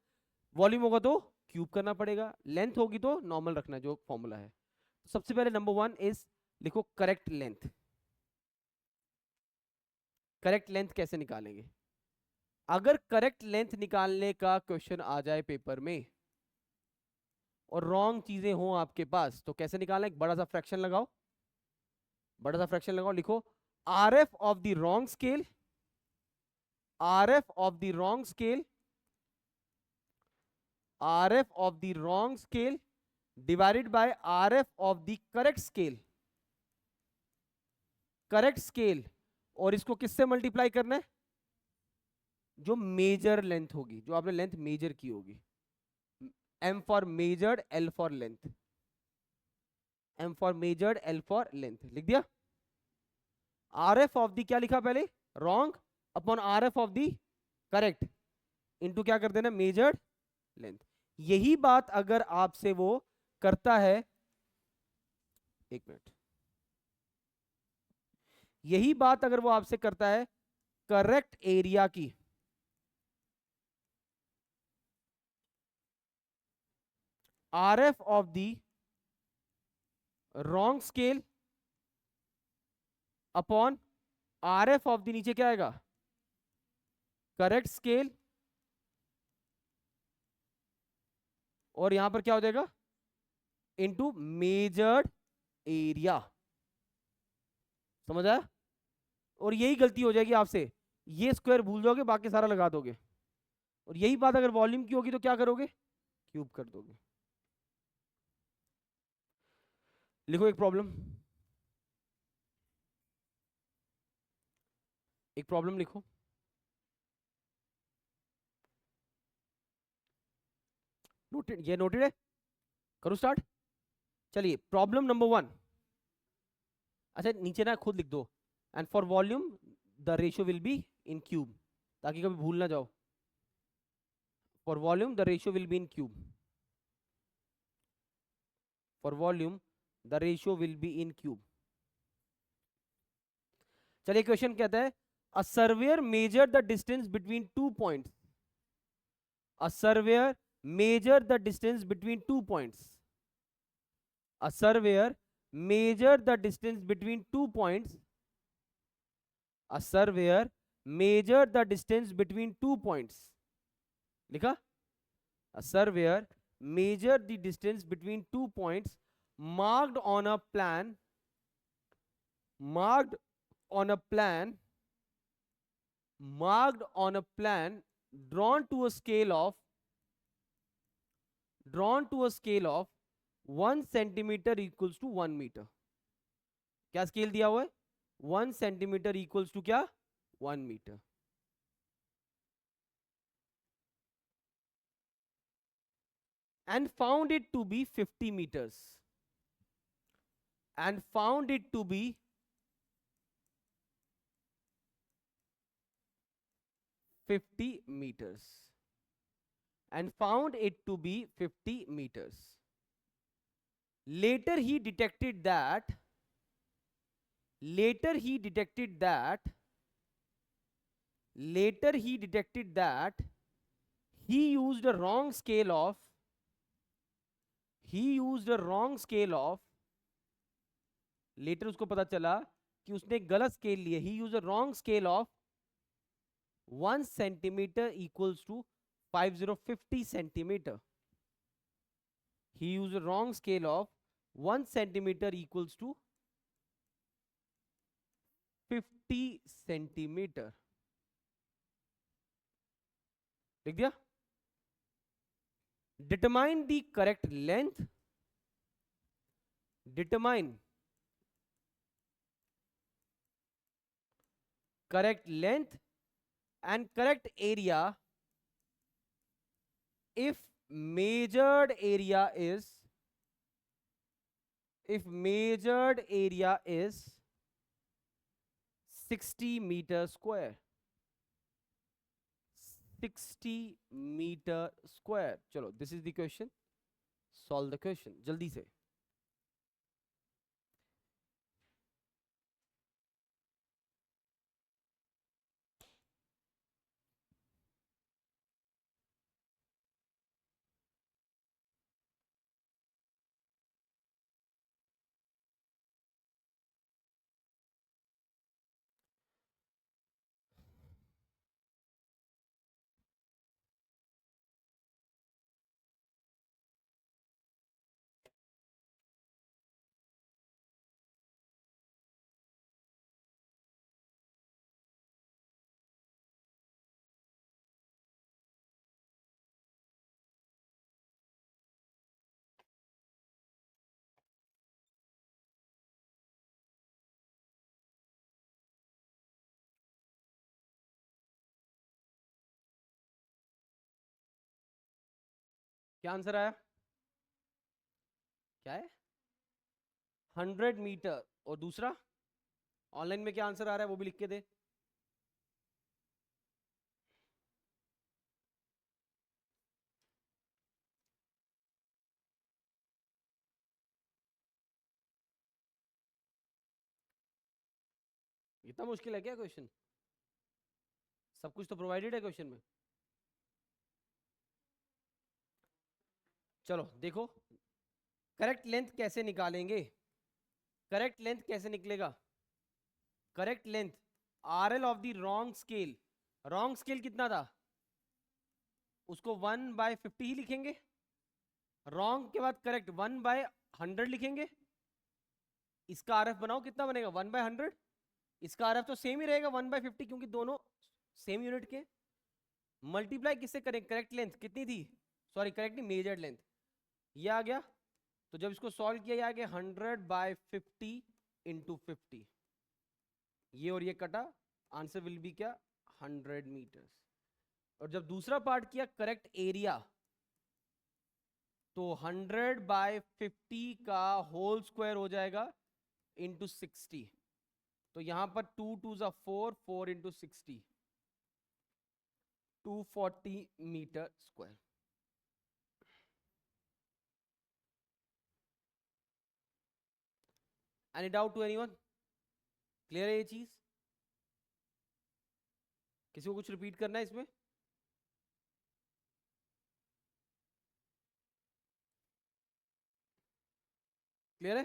वॉल्यूम होगा तो क्यूब करना पड़ेगा, लेंथ होगी तो नॉर्मल रखना है जो फॉर्मूला है। सबसे पहले नंबर 1 इज, लिखो करेक्ट लेंथ। करेक्ट लेंथ कैसे निकालेंगे? अगर करेक्ट लेंथ निकालने का क्वेश्चन आ जाए पेपर में और रॉन्ग चीजें हो आपके पास, तो कैसे निकालना है? एक बड़ा सा फ्रैक्शन लगाओ, बड़ा सा फ्रैक्शन लगाओ, लिखो RF of the wrong scale, RF of the wrong scale, RF of the wrong scale divided bye RF of the correct scale. Correct scale, और इसको किससे मल्टीप्लाई करना है? जो मेजर लेंथ होगी, जो आपने लेंथ मेजर की होगी। M for measured, L for length, M for measured, L for length. लिख दिया। RF ऑफ दी क्या लिखा पहले? Wrong upon RF of the correct, into क्या कर देना? Measured length. यही बात अगर आपसे वो करता है, एक मिनट, यही बात अगर वो आपसे करता है करेक्ट एरिया की, RF of the wrong scale upon RF of the, नीचे क्या आएगा? करेक्ट स्केल, और यहां पर क्या हो जाएगा? Into measured area. समझ आया? और यही गलती हो जाएगी आपसे, ये स्क्वायर भूल जाओगे, बाकी सारा लगा दोगे। और यही बात अगर वॉल्यूम की होगी तो क्या करोगे? क्यूब कर दोगे। लिखो एक प्रॉब्लम, एक प्रॉब्लम लिखो। नोटेड? ये नोटेड है? करो स्टार्ट। चलिए प्रॉब्लम नंबर 1। अच्छा नीचे ना खुद लिख दो, and for volume the ratio will be in cube, ताकि कभी भूल ना जाओ। For volume the ratio will be in cube, for volume the ratio will be in cube. चलिए क्वेश्चन कहता है, a surveyor measure the distance between 2 points. A surveyor measure the distance between 2 points. A surveyor measured the distance between 2 points. A surveyor measured the distance between 2 points. लिखा? A surveyor measured the distance between 2 points marked on a plan, marked on a plan, marked on a plan drawn to a scale of, drawn to a scale of 1 centimetre equals to 1 metre. क्या scale दिया हुआ है? 1 centimetre equals to क्या? 1 metre. And found it to be 50 meters, and found it to be 50 meters, and found it to be 50 meters. Later he detected that, later he detected that, later he detected that he used a wrong scale of, he used a wrong scale of, later उसको पता चला कि उसने गलत scale लिया, he used a wrong scale of 1 centimeter equals to 50 centimeter. He used a wrong scale of 1 centimeter equals to 50 centimeter. लिख दिया? Determine the correct length, determine correct length and correct area if measured area is, if measured area is 60 meter square, 60 meter square. चलो, this is the question. Solve the question जल्दी से. क्या answer आया? क्या है? 100 metre. और दूसरा online में क्या आंसर आ रहा है वो भी लिख के दे. इतना मुश्किल है क्या क्वेश्चन? सब कुछ तो प्रोवाइडेड है क्वेश्चन में. चलो देखो, करेक्ट लेंथ कैसे निकालेंगे? करेक्ट लेंथ कैसे निकलेगा? Correct length RL of the wrong scale. Wrong scale कितना था? उसको 1/50 ही लिखेंगे. रॉन्ग के बाद करेक्ट 1/100 लिखेंगे. इसका आरएफ बनाओ, कितना बनेगा? 1/100. इसका आरएफ तो सेम ही रहेगा 1/50, क्योंकि दोनों सेम यूनिट के. मल्टीप्लाई किससे करें? करेक्ट लेंथ कितनी थी? सॉरी, करेक्ट नहीं, मेजर्ड लेंथ. ये आ गया. तो जब इसको सॉल्व किया, ये आ गया 100/50 इंटू 50. ये और ये कटा, आंसर विल बी क्या? 100 मीटर्स. और जब दूसरा पार्ट किया करेक्ट एरिया, तो 100/50 का होल स्क्वायर हो जाएगा इंटू 60. तो यहां पर 2 2 जा 4, 4 into 60, 240 metre square. Any doubt to anyone? Clear है ये चीज? किसी को कुछ रिपीट करना है इसमें? क्लियर है?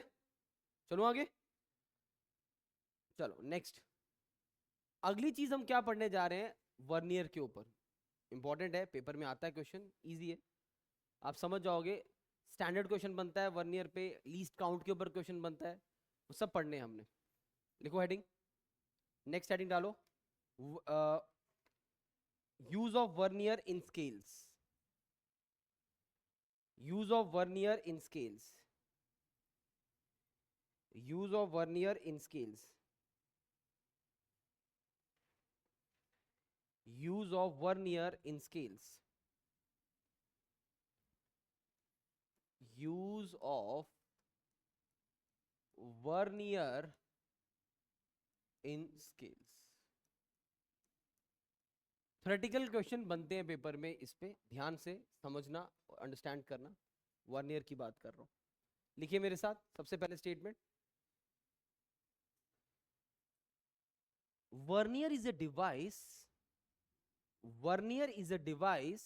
चलो आगे. चलो नेक्स्ट. अगली चीज हम क्या पढ़ने जा रहे हैं? वर्नियर के ऊपर. इंपॉर्टेंट है, पेपर में आता है क्वेश्चन, इजी है, आप समझ जाओगे. स्टैंडर्ड क्वेश्चन बनता है वर्नियर पे, लीस्ट काउंट के ऊपर क्वेश्चन बनता है, वो सब पढ़ने हैं हमने. लिखो हेडिंग, नेक्स्ट हेडिंग डालो. Use of vernier in scales. Use of vernier in scales. Use of vernier in scales. use of vernier in scales. Use of vernier in scales. Theoretical question बनते हैं पेपर में, इस पे ध्यान से समझना और अंडरस्टैंड करना. वर्नियर की बात कर रहा हूं. लिखिए मेरे साथ, सबसे पहले statement. Vernier is a device. Vernier is a device.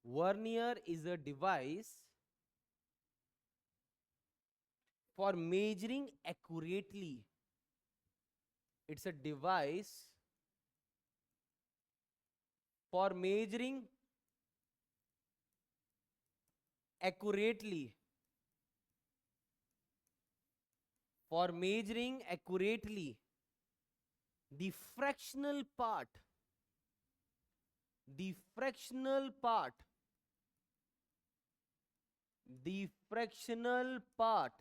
Vernier is a device for measuring accurately. It's a device for measuring accurately. For measuring accurately the fractional part. The fractional part. The fractional part.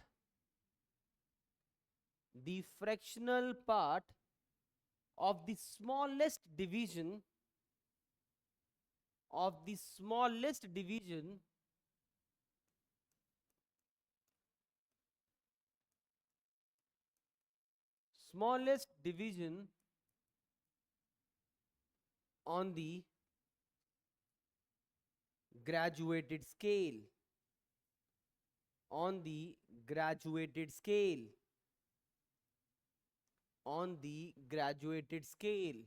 The fractional part of the smallest division of the smallest division smallest division on the graduated scale, on the graduated scale, on the graduated scale,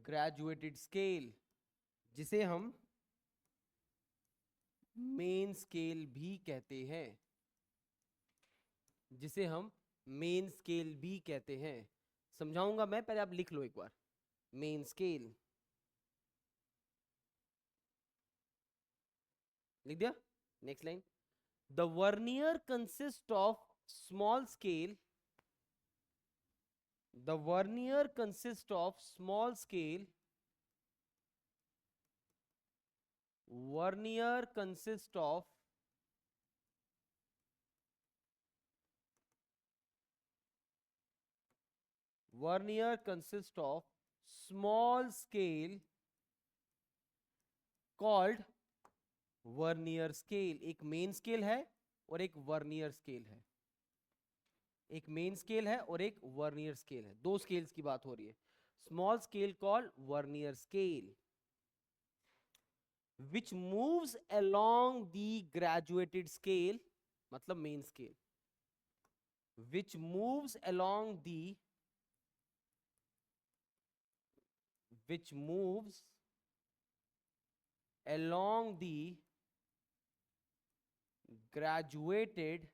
graduated scale, जिसे हम main scale भी कहते हैं, जिसे हम main scale भी कहते हैं। समझाऊंगा मैं, पहले आप लिख लो एक बार। मेन स्केल लिख दिया। Next line, the vernier consist of small scale, the vernier consist of small scale, vernier consist of vernier consist of small scale called vernier scale. एक मेन स्केल है और एक वर्नियर स्केल है, एक main scale है और एक vernier scale है, दो स्केल्स की बात हो रही है। Small scale called vernier scale which moves along the graduated scale, मतलब main scale, which moves along the which moves along the graduated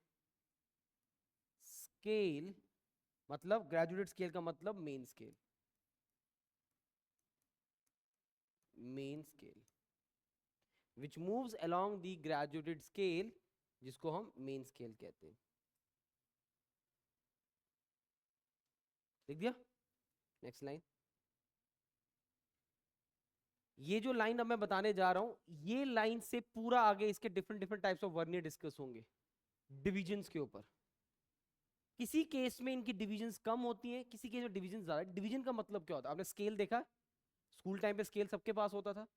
scale, मतलब ग्रेजुएटेड स्केल का मतलब main scale, main scale which moves along the graduated scale, जिसको हम main scale कहते हैं। लिख दिया। नेक्स्ट लाइन, ये जो लाइन अब मैं बताने जा रहा हूं, ये लाइन से पूरा आगे इसके different different types of vernier discuss होंगे डिविजन्स के ऊपर। किसी केस में इनकी डिविजन्स कम होती हैं, किसी केस में डिवीजन ज्यादा। डिवीजन का मतलब क्या होता है? आपने स्केल देखा, स्कूल टाइम पे स्केल सबके पास होता था।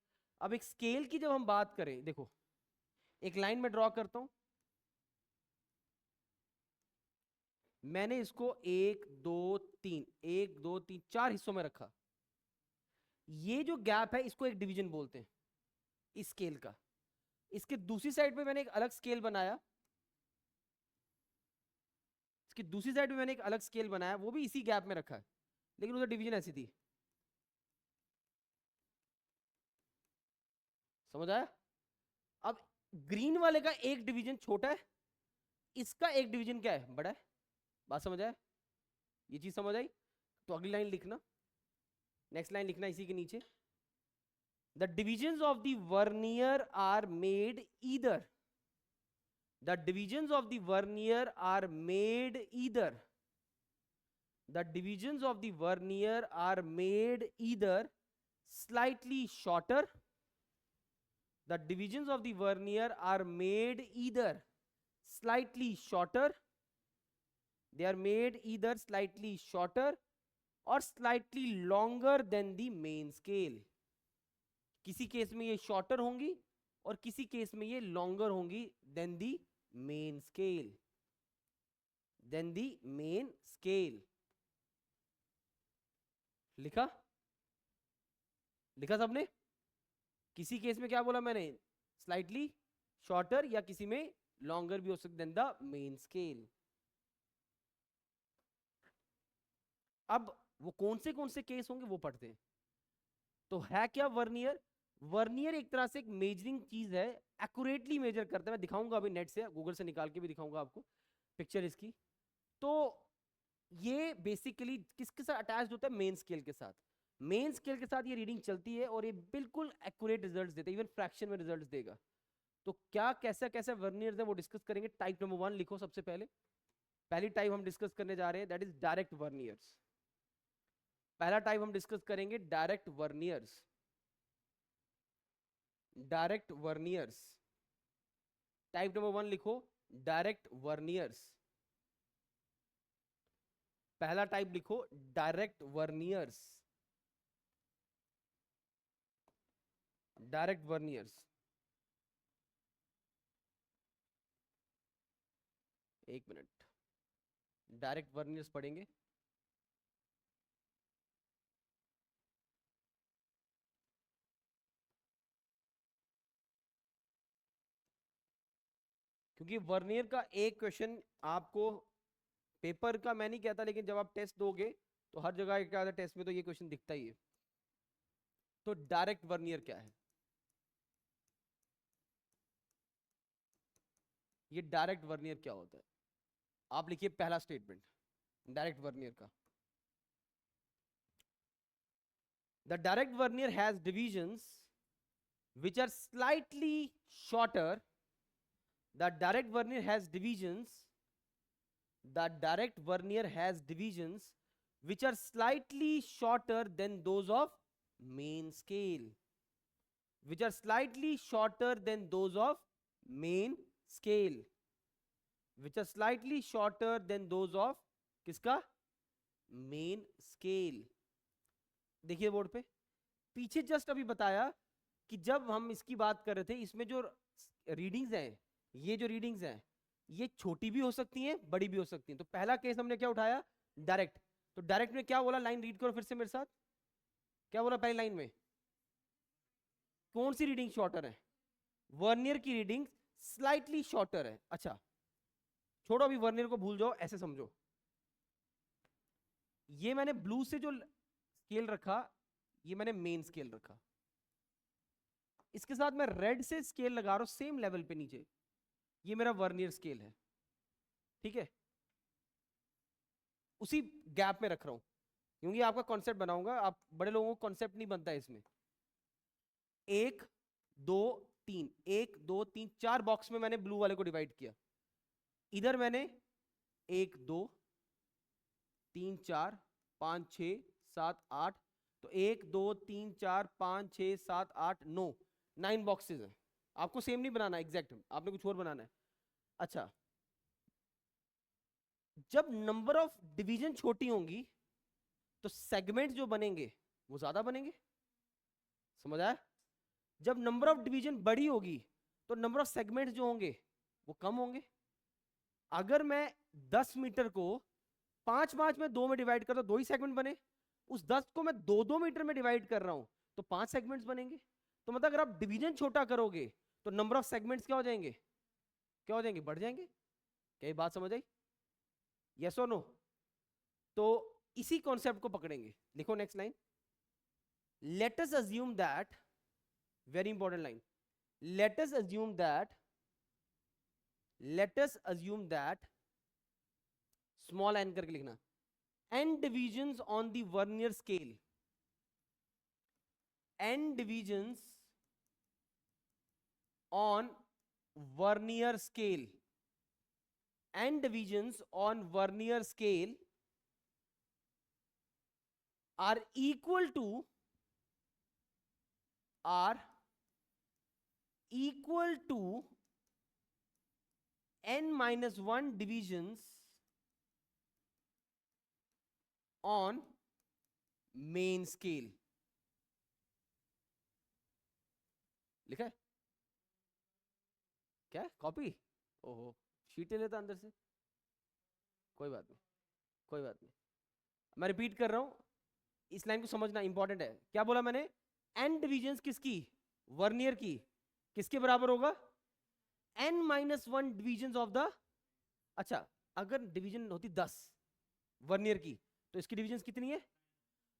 अब एक स्केल की जब हम बात करें, देखो एक लाइन में ड्रॉ करता हूं, मैंने इसको 1 2 3 1 2 3 4 हिस्सों में रखा। ये जो गैप है इसको एक डिवीजन बोलते हैं इस स्केल का। इसके दूसरी साइड पे मैंने एक अलग स्केल बनाया, इसकी दूसरी साइड पे मैंने एक अलग स्केल बनाया, वो भी इसी गैप में रखा है, लेकिन उधर डिवीजन ऐसी थी। समझ आया? अब ग्रीन वाले का एक डिवीजन छोटा है, इसका एक डिवीजन क्या है? बड़ा है। बात समझ आया? ये चीज समझ आई? तो अगली लाइन लिखना, नेक्स्ट लाइन लिखना इसी के नीचे, the divisions of the vernier are made either, the divisions of the vernier are made either, the divisions of the vernier are made either slightly shorter, the divisions of the vernier are made either slightly shorter, they are made either slightly shorter or slightly longer than the main scale। किसी case में ये shorter होंगी और किसी case में ये longer होंगी then दी main scale, then दी main scale. लिखा? लिखा सबने? किसी केस में क्या बोला मैंने? स्लाइटली शॉर्टर, या किसी में लॉन्गर भी हो सकता देन द मेन स्केल। अब वो कौन से केस होंगे वो पढ़ते हैं। तो है क्या वर्नियर? वर्नियर एक तरह से एक मेजरिंग चीज है, एक्यूरेटली मेजर करता है। मैं दिखाऊंगा अभी नेट से, गूगल से निकाल के भी दिखाऊंगा आपको पिक्चर इसकी। तो ये बेसिकली किसके साथ अटैच्ड होता है? मेन स्केल के साथ। मेन स्केल के साथ ये रीडिंग चलती है और ये बिल्कुल एक्यूरेट रिजल्ट्स देता है, इवन फ्रैक्शन में रिजल्ट्स देगा। तो क्या कैसा कैसा वर्नियर्स है वो डिस्कस करेंगे। टाइप नंबर 1 लिखो सबसे पहले। पहली टाइप हम डिस्कस करने जा रहे हैं, दैट इज डायरेक्ट वर्नियर्स। पहला टाइप हम डिस्कस करेंगे direct verniers, direct verniers. Type number 1 लिखो, डायरेक्ट वर्नियर्स, पहला टाइप लिखो डायरेक्ट वर्नियर्स, डायरेक्ट वर्नियर्स। एक मिनट, डायरेक्ट वर्नियर्स पढ़ेंगे। क्योंकि वर्नियर का एक क्वेश्चन आपको पेपर का मैं नहीं कहता, लेकिन जब आप टेस्ट दोगे तो हर जगह क्या होता है, टेस्ट में तो ये क्वेश्चन दिखता ही है। तो डायरेक्ट वर्नियर क्या है? ये डायरेक्ट वर्नियर क्या होता है? आप लिखिए पहला स्टेटमेंट डायरेक्ट वर्नियर का। The direct vernier has divisions which are slightly shorter. The direct vernier has divisions. The direct vernier has divisions which are slightly shorter than those of main scale. Which are slightly shorter than those of main scale. Which are slightly shorter than those of किसका? Main scale. देखिए board पे, पीछे just अभी बताया कि जब हम इसकी बात कर रहे थे, इसमें जो रीडिंग्स हैं, ये जो रीडिंग्स हैं, ये छोटी भी हो सकती हैं, बड़ी भी हो सकती हैं। तो पहला केस हमने क्या उठाया? डायरेक्ट। तो डायरेक्ट में क्या बोला? लाइन रीड करो फिर से मेरे साथ। क्या बोला पहली लाइन में? कौन सी रीडिंग शॉर्टर है? वर्नियर की रीडिंग स्लाइटली शॉर्टर है। अच्छा छोड़ो, अभी वर्नियर को भूल जाओ, ऐसे समझो। ये मैंने ब्लू से जो स्केल रखा, ये मैंने मेन स्केल रखा। इसके साथ मैं रेड से स्केल लगा रहा हूं सेम लेवल पे नीचे, ये मेरा वर्नियर स्केल है। ठीक है, उसी गैप में रख रहा हूं क्योंकि आपका कॉन्सेप्ट बनाऊंगा। आप बड़े लोगों को कॉन्सेप्ट नहीं बनता है इसमें। 1 2 3, 1 2 3 4 बॉक्स में मैंने ब्लू वाले को डिवाइड किया। इधर मैंने 1 2 3 4 5 6 7 8, तो 1 2 3 4 5 6 7 8 9 बॉक्सेस हैं। आपको सेम नहीं बनाना एग्जैक्ट, आपने कुछ और बनाना है। अच्छा, जब नंबर ऑफ डिवीजन छोटी होंगी तो सेगमेंट जो बनेंगे वो ज्यादा बनेंगे। समझ आया? जब नंबर ऑफ डिवीजन बड़ी होगी तो नंबर ऑफ सेगमेंट जो होंगे वो कम होंगे। अगर मैं 10 मीटर को 5 में 2 में डिवाइड करता, 2 ही सेगमेंट बने। उस 10 को मैं 2 मीटर में डिवाइड कर रहा हूं तो 5 सेगमेंट्स बनेंगे। तो मतलब अगर आप डिवीजन छोटा करोगे तो नंबर ऑफ सेगमेंट्स क्या हो जाएंगे? क्या हो जाएंगे? बढ़ जाएंगे। क्या ये बात समझ आई? यस और नो? तो इसी कॉन्सेप्ट को पकड़ेंगे। लिखो next line. Let us assume that, very important line, let us assume that, let us assume that, small n करके लिखना, n divisions on the vernier scale, n divisions on vernier scale, n divisions on vernier scale are equal to n minus 1 divisions on main scale। लिखा है क्या? Copy? ओहो, sheet ले लेता अंदर से। कोई बात नहीं, कोई बात नहीं, मैं रिपीट कर रहा हूं, इस लाइन को समझना इंपॉर्टेंट है। क्या बोला मैंने? n डिविजन्स किसकी? वर्नियर की। किसके बराबर होगा? n minus 1 division of the, अच्छा अगर डिवीजन होती 10 वर्नियर की तो इसकी डिवीजन कितनी है?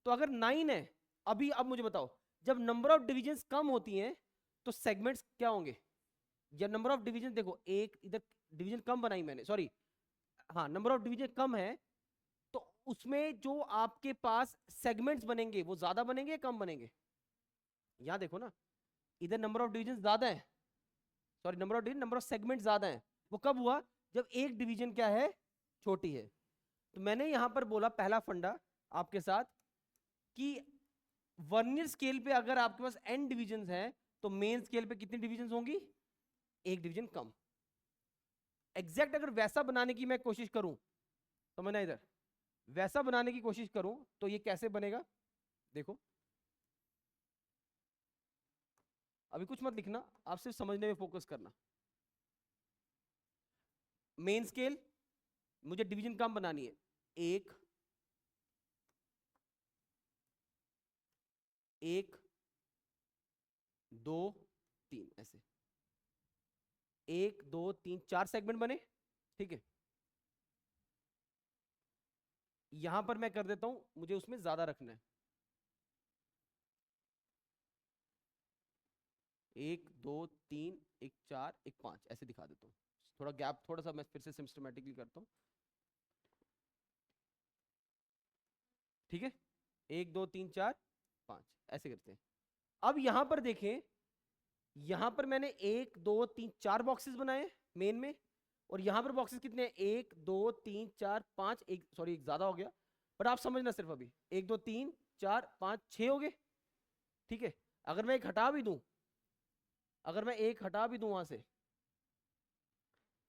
तो अगर 9 है, अभी अब मुझे बताओ, जब नंबर ऑफ डिवीजन कम होती हैं तो सेगमेंट्स क्या होंगे? जब नंबर ऑफ डिवीजन, देखो एक इधर डिवीजन कम बनाई मैंने, सॉरी, हाँ नंबर ऑफ डिवीजन कम है तो उसमें जो आपके पास सेगमेंट्स बनेंगे वो ज्यादा बनेंगे या कम बनेंगे? यहां देखो ना, इधर नंबर ऑफ डिवीजन ज्यादा है, sorry number of division, number of segment ज्यादा है। वो कब हुआ? जब एक डिवीजन क्या है? छोटी है। तो मैंने यहां पर बोला पहला फंडा आपके साथ कि वर्नियर स्केल पे अगर आपके पास n डिविजन है तो मेन स्केल पे कितनी डिविजन होंगी? एक डिवीजन कम। एग्जैक्ट अगर वैसा बनाने की मैं कोशिश करूं, तो मैं इधर वैसा बनाने की कोशिश करूं तो ये कैसे बनेगा, देखो अभी कुछ मत लिखना, आप सिर्फ समझने में फोकस करना। मेन स्केल मुझे डिवीजन कम बनानी है, 1 1 2 3 ऐसे, 1 2 3 4 सेगमेंट बने, ठीक है। यहां पर मैं कर देता हूं, मुझे उसमें ज्यादा रखना है, 1 2 3 1 4 1 5 ऐसे दिखा देता हूँ। थोड़ा गैप, थोड़ा सा मैं फिर से सिस्टमेटिकली करता हूँ, ठीक है। 1 2 3 4 5 ऐसे करते हैं। अब यहां पर देखें, यहां पर मैंने 1 2 3 4 बॉक्सेस बनाए मेन में, और यहां पर बॉक्सेस कितने हैं, 1 2 3 4 5, एक सॉरी एक ज्यादा हो गया, बट आप समझना सिर्फ अभी 1 2 3 4 5 6 हो गए, ठीक है। अगर मैं एक हटा भी दूं, अगर मैं एक हटा भी दूं वहां से,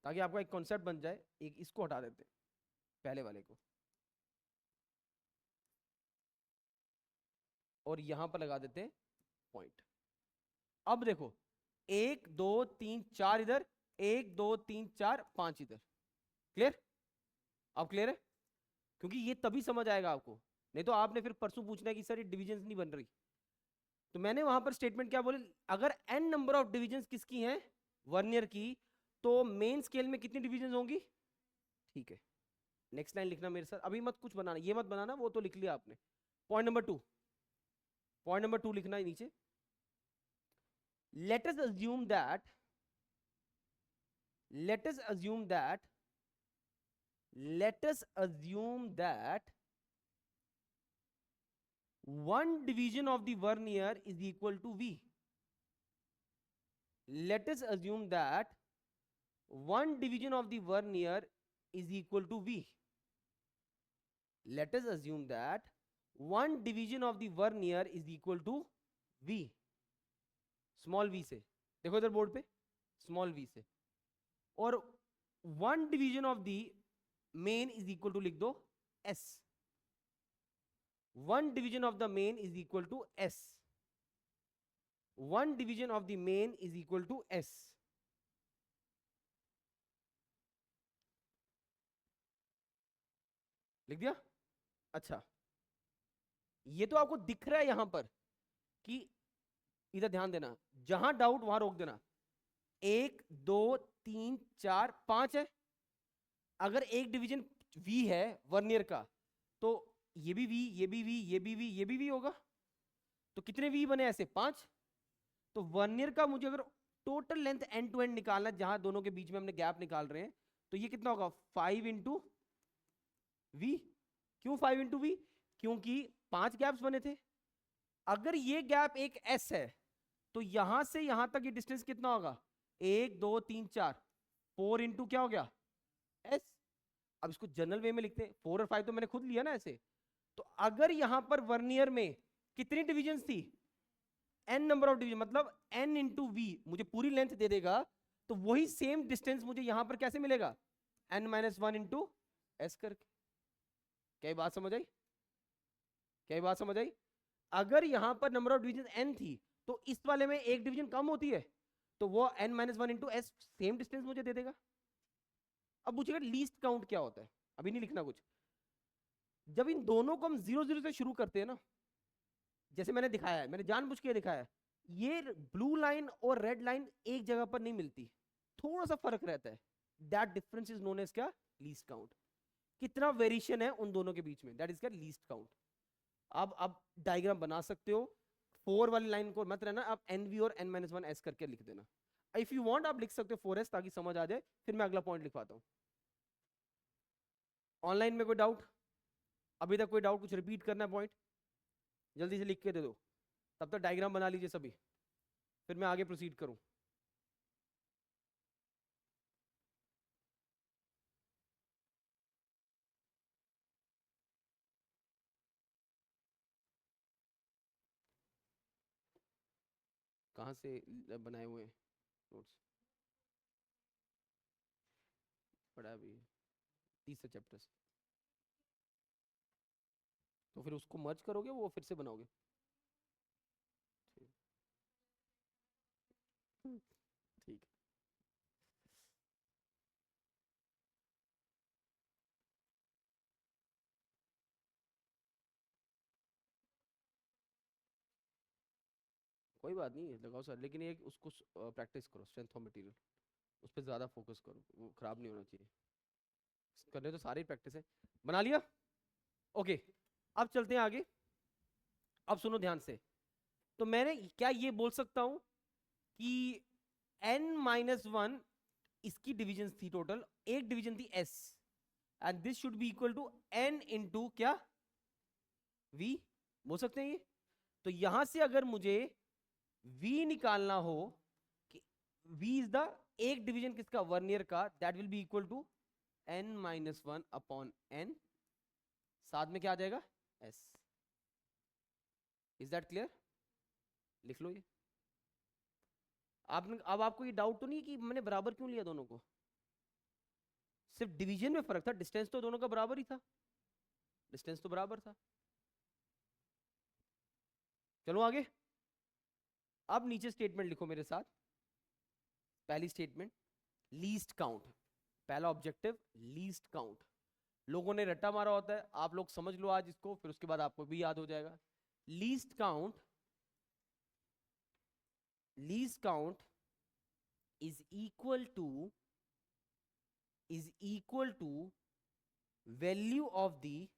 ताकि आपका एक कॉन्सेप्ट बन जाए, एक इसको हटा देते हैं, पहले वाले को, और यहां पर लगा देते हैं पॉइंट। अब देखो 1 2 3 4 इधर, 1 2 3 4 5 इधर, क्लियर? अब क्लियर है? क्योंकि ये तभी समझ आएगा आपको, नहीं तो आपने फिर परसों पूछना है कि सर ये डिविजन नहीं बन रही। तो मैंने वहां पर स्टेटमेंट क्या बोले, अगर n नंबर ऑफ डिविजन किसकी हैं, वर्नियर की, तो मेन स्केल में कितनी डिविजन होंगी, ठीक है। नेक्स्ट लाइन लिखना मेरे साथ, अभी मत कुछ बनाना, ये मत बनाना, वो तो लिख लिया आपने। पॉइंट नंबर 2, पॉइंट नंबर 2 लिखना है नीचे। let us assume that let us assume that let us assume that one division of the vernier is equal to v. Let us assume that one division of the vernier is equal to v. Let us assume that one division of the vernier is equal to v, small v से, देखो इधर board पे small v से, और one division of the main is equal to लिख दो s, one division of the main is equal to s, one division of the main is equal to s। लिख दिया? अच्छा, ये तो आपको दिख रहा है यहां पर कि, इधर ध्यान देना, जहां डाउट वहां रोक देना, 1 2 3 4 5 है। अगर एक डिवीजन v है वर्नियर का, तो ये भी v, ये भी v, ये भी v, ये भी v होगा, तो कितने v बने ऐसे, 5। तो वर्नियर का मुझे अगर total length end to end निकालना है, जहां दोनों के बीच में हमने गैप निकाल रहे हैं, तो ये कितना होगा, 5 इंटू वी। क्यों 5 इंटू वी? क्योंकि 5 गैप्स बने थे। अगर ये गैप एक एस है, तो यहां से यहां तक ये डिस्टेंस कितना होगा, 1 2 3 4, 4 इंटू क्या हो गया, एस। अब इसको जनरल वे में लिखते हैं, 4 और 5 तो मैंने खुद लिया ना ऐसे। तो अगर यहां पर वर्नियर में कितनी डिविजन थी, n नंबर ऑफ डिवीजन, मतलब n इंटू वी मुझे पूरी लेंथ दे देगा, तो वही सेम डिस्टेंस मुझे यहां पर कैसे मिलेगा, n minus one into S करके। क्या ये बात समझ आई? क्या ये बात समझ आई? अगर यहां पर नंबर ऑफ डिवीजन n थी, तो इस वाले में एक डिवीजन कम होती है, तो वो n minus one into S same distance मुझे दे देगा। अब पूछेगा लीस्ट काउंट क्या होता है, अभी नहीं लिखना कुछ। जब इन दोनों को हम 0 0 से शुरू करते हैं ना, जैसे मैंने दिखाया है, मैंने जानबूझ के दिखाया है, ये ब्लू लाइन और रेड लाइन एक जगह पर नहीं मिलती, थोड़ा सा फर्क रहता है। That difference is known as क्या, लीस्ट काउंट। कितना वेरिएशन है उन दोनों के बीच में, दैट इज क्या, लीस्ट काउंट। अब डायग्राम बना सकते हो, 4 वाली लाइन को मत रहना, आप एन वी और एन माइनस वन एस करके लिख देना। इफ यू वांट आप लिख सकते हो 4s, ताकि समझ आ जाए, फिर मैं अगला पॉइंट लिखवाता हूं। ऑनलाइन में कोई डाउट, अभी तक कोई डाउट, कुछ रिपीट करना है पॉइंट, जल्दी से लिख के दे दो। तब तक डायग्राम बना लीजिए सभी, फिर मैं आगे प्रोसीड करूं। कहां से बनाए हुए हैं नोट्स? पढ़ा है अभी तीसरे चैप्टर से। तो फिर उसको मर्ज करोगे वो फिर से बनाओगे? ठीक ठीक है। कोई बात नहीं लगाओ सर, लेकिन ये उसको प्रैक्टिस करो, स्ट्रेंथ ऑफ मटेरियल उस पर ज़्यादा फोकस करो, वो खराब नहीं होना चाहिए। करने तो सारी प्रैक्टिस है। बना लिया? ओके, अब चलते हैं आगे। अब सुनो ध्यान से। तो मैंने क्या ये बोल सकता हूं कि n-1 इसकी डिवीजन थी टोटल, एक डिवीजन थी s, and this should be equal to n into क्या v, बोल सकते हैं ये? तो यहां से अगर मुझे v निकालना हो कि v इज द एक डिवीजन किसका, वर्नियर का, that will be equal to n-1 upon n, साथ में क्या आ जाएगा s। Is that clear? लिख लो ये। आपने, अब आपको ये डाउट तो नहीं कि मैंने बराबर क्यों लिया दोनों को? सिर्फ डिवीजन में फर्क था, डिस्टेंस तो दोनों का बराबर ही था, डिस्टेंस तो बराबर था। चलो आगे। अब नीचे स्टेटमेंट लिखो मेरे साथ। पहली स्टेटमेंट, लीस्ट काउंट। पहला ऑब्जेक्टिव लीस्ट काउंट। लोगों ने रट्टा मारा होता है, आप लोग समझ लो आज इसको, फिर उसके बाद आपको भी याद हो जाएगा। Least count, least count is equal to value of the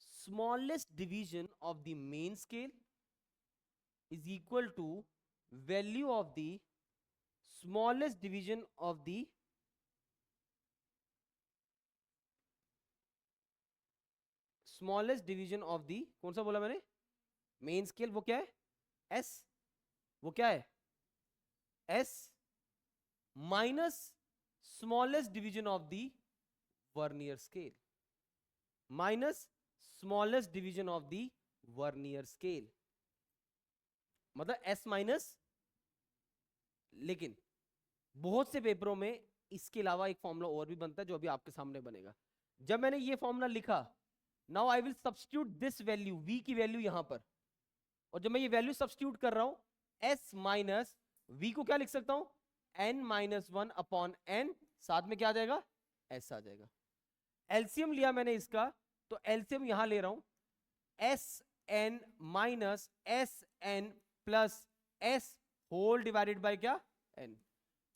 smallest division of the main scale is equal to value of the smallest division of the कौन सा बोला मैंने, मेन स्केल, वो क्या है s, वो क्या है s minus smallest division of the vernier scale, minus smallest division of the vernier scale, मतलब s माइनस। लेकिन बहुत से पेपरों में इसके अलावा एक फॉर्मूला और भी बनता है जो अभी आपके सामने बनेगा। जब मैंने ये फॉर्मूला लिखा, now I will substitute this value, v की वैल्यू यहां पर, और जब मैं ये वैल्यू सब्स्टिट्यूट कर रहा हूं, s माइनस v को क्या लिख सकता हूं, n-1 अपॉन n, साथ में क्या आ जाएगा s आ जाएगा। एलसीएम लिया मैंने इसका, तो एलसीएम यहां ले रहा हूं, sn minus sn plus s whole divided by क्या n,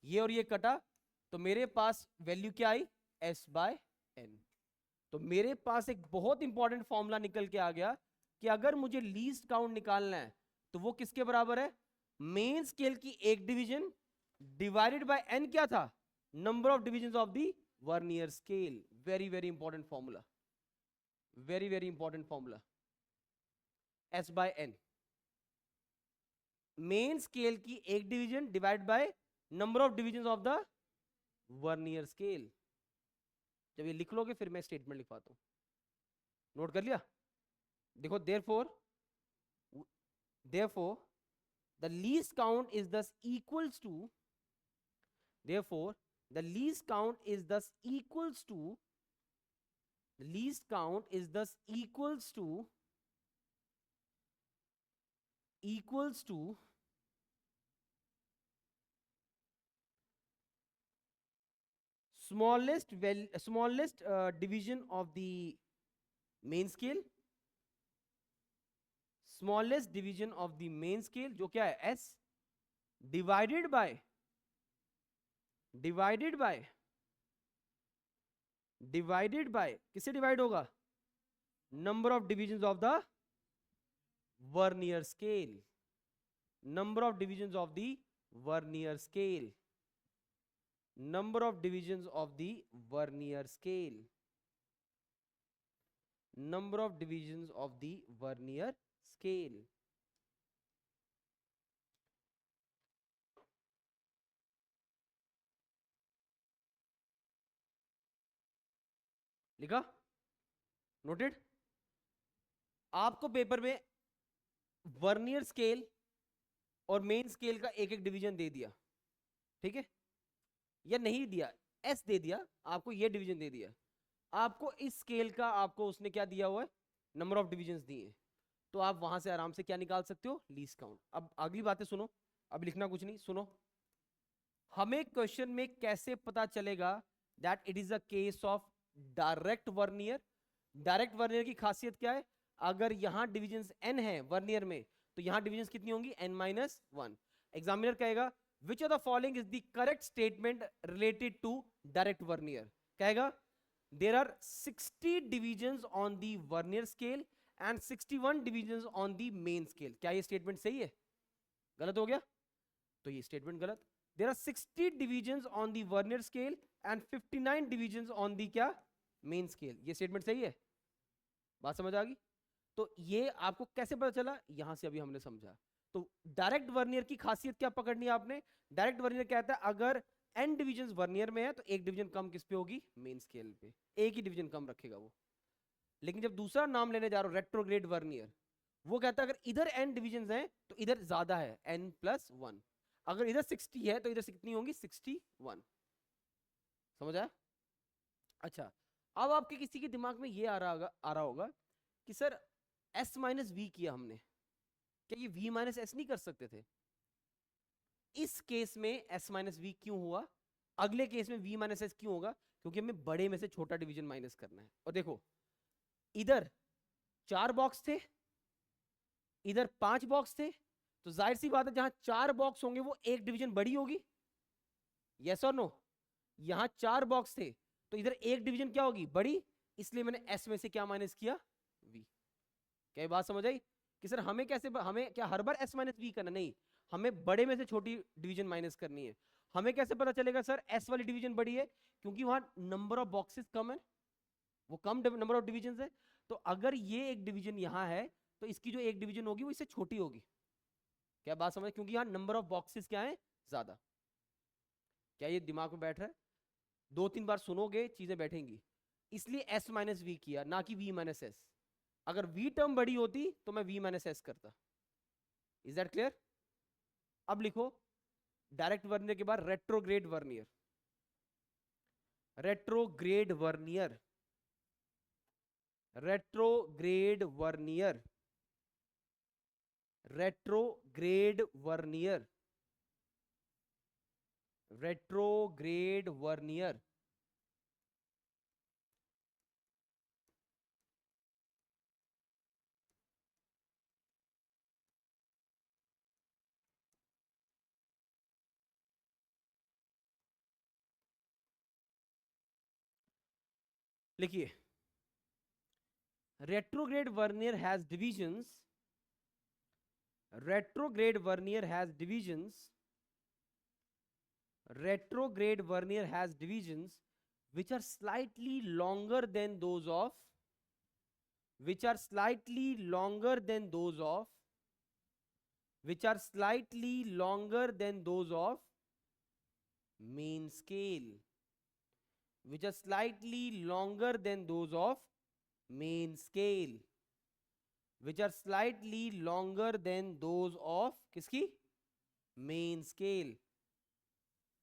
ये और ये कटा, तो मेरे पास वैल्यू क्या आई s बाय n। तो मेरे पास एक बहुत इंपॉर्टेंट फॉर्मूला निकल के आ गया कि अगर मुझे लीस्ट काउंट निकालना है तो वो किसके बराबर है, मेन स्केल की एक डिवीजन डिवाइडेड बाय n, क्या था, number of division of the vernier scale. Very very important formula, very very important formula, s by n, main scale की एक division divide by number of division of the vernier scale. जब ये लिख लोगे फिर मैं स्टेटमेंट लिखवाता हूं, note कर लिया? देखो, therefore the least count is thus equals to, therefore the least count is thus equals to, the least count is thus equals to smallest division of the main scale, smallest division of the main scale जो क्या है s, divided by किससे divide होगा, number of division of the vernier scale, number of division of the vernier scale, number of divisions of the vernier scale, number of divisions of the vernier scale। लिखा, noted? आपको paper में vernier scale और main scale का एक एक division दे दिया, ठीक है, या नहीं दिया, एस दे दिया, आपको ये डिवीजन दे दिया, आपको इस स्केल का आपको उसने क्या दिया हुआ है, नंबर ऑफ डिविजन्स दिए, तो आप वहां से आराम से क्या निकाल सकते हो, लीस्ट काउंट। अब अगली बातें सुनो, अब लिखना कुछ नहीं, सुनो। हमें क्वेश्चन में कैसे पता चलेगा that it is a case of direct vernier. Direct vernier की खासियत क्या है, अगर यहां डिविजन n है वर्नियर में, तो यहां डिविजन कितनी होंगी, n-1। एग्जामिनर कहेगा which of the following is the correct statement related to direct vernier, कहेगा there are 60 divisions on the vernier scale and 61 divisions on the main scale. क्या ये स्टेटमेंट सही है, गलत हो गया, तो ये स्टेटमेंट गलत। There are 60 divisions on the vernier scale and 59 divisions on the क्या, मेन स्केल, ये स्टेटमेंट सही है, बात समझ आ गई। तो ये आपको कैसे पता चला, यहां से अभी हमने समझा। तो डायरेक्ट वर्नियर की खासियत क्या पकड़नी है आपने, डायरेक्ट वर्नियर कहता है अगर n डिविजन वर्नियर में है तो एक डिवीजन कम किस पे होगी, मेन स्केल पे, एक ही डिवीजन कम रखेगा वो। लेकिन जब दूसरा नाम लेने जा रहा हूं रेट्रोग्रेड वर्नियर, वो कहता है अगर इधर n डिविजन है तो इधर ज्यादा है n+1, अगर इधर 60 है तो इधर कितनी होंगी, 61। समझ आया। अच्छा, अब आपके किसी के दिमाग में ये आ रहा होगा कि सर s-v किया हमने, क्या ये v-s नहीं कर सकते थे। इस केस में s-v क्यों हुआ, अगले केस में v-s क्यों होगा, क्योंकि हमें बड़े में से छोटा डिवीजन माइनस करना है। और देखो इधर 4 बॉक्स थे, इधर 5 बॉक्स थे, तो जाहिर सी बात है जहां 4 बॉक्स होंगे वो एक डिवीजन बड़ी होगी, यस और नो। यहां 4 बॉक्स थे तो इधर एक डिवीजन क्या होगी, बड़ी, इसलिए मैंने s में से क्या माइनस किया, v। क्या बात समझ आई कि सर हमें कैसे, हमें क्या हर बार s-v करना, नहीं, हमें बड़े में से छोटी डिवीजन माइनस करनी है। हमें कैसे पता चलेगा सर s वाली डिवीजन बड़ी है, क्योंकि वहां नंबर ऑफ बॉक्सेस कम है, वो कम नंबर ऑफ डिवीजन है। तो अगर ये एक डिवीजन यहां है तो इसकी जो एक डिवीजन होगी वो इससे छोटी होगी। क्या बात समझ, क्योंकि यहां नंबर ऑफ बॉक्सेस क्या है, ज्यादा। क्या ये दिमाग में बैठ रहा है, 2-3 बार सुनोगे चीजें बैठेंगी। इसलिए s-v किया, ना कि v-s। अगर v टर्म बड़ी होती तो मैं v-s करता। Is that clear. अब लिखो डायरेक्ट वर्नियर के बाद retrograde vernier. Retrograde vernier, retrograde vernier, retrograde vernier, retrograde vernier. लिखिए retrograde vernier has divisions, retrograde vernier has divisions, retrograde vernier has divisions which are slightly longer than those of, which are slightly longer than those of, which are slightly longer than those of main scale, which are slightly longer than those of main scale, which are slightly longer than those of किसकी, main scale.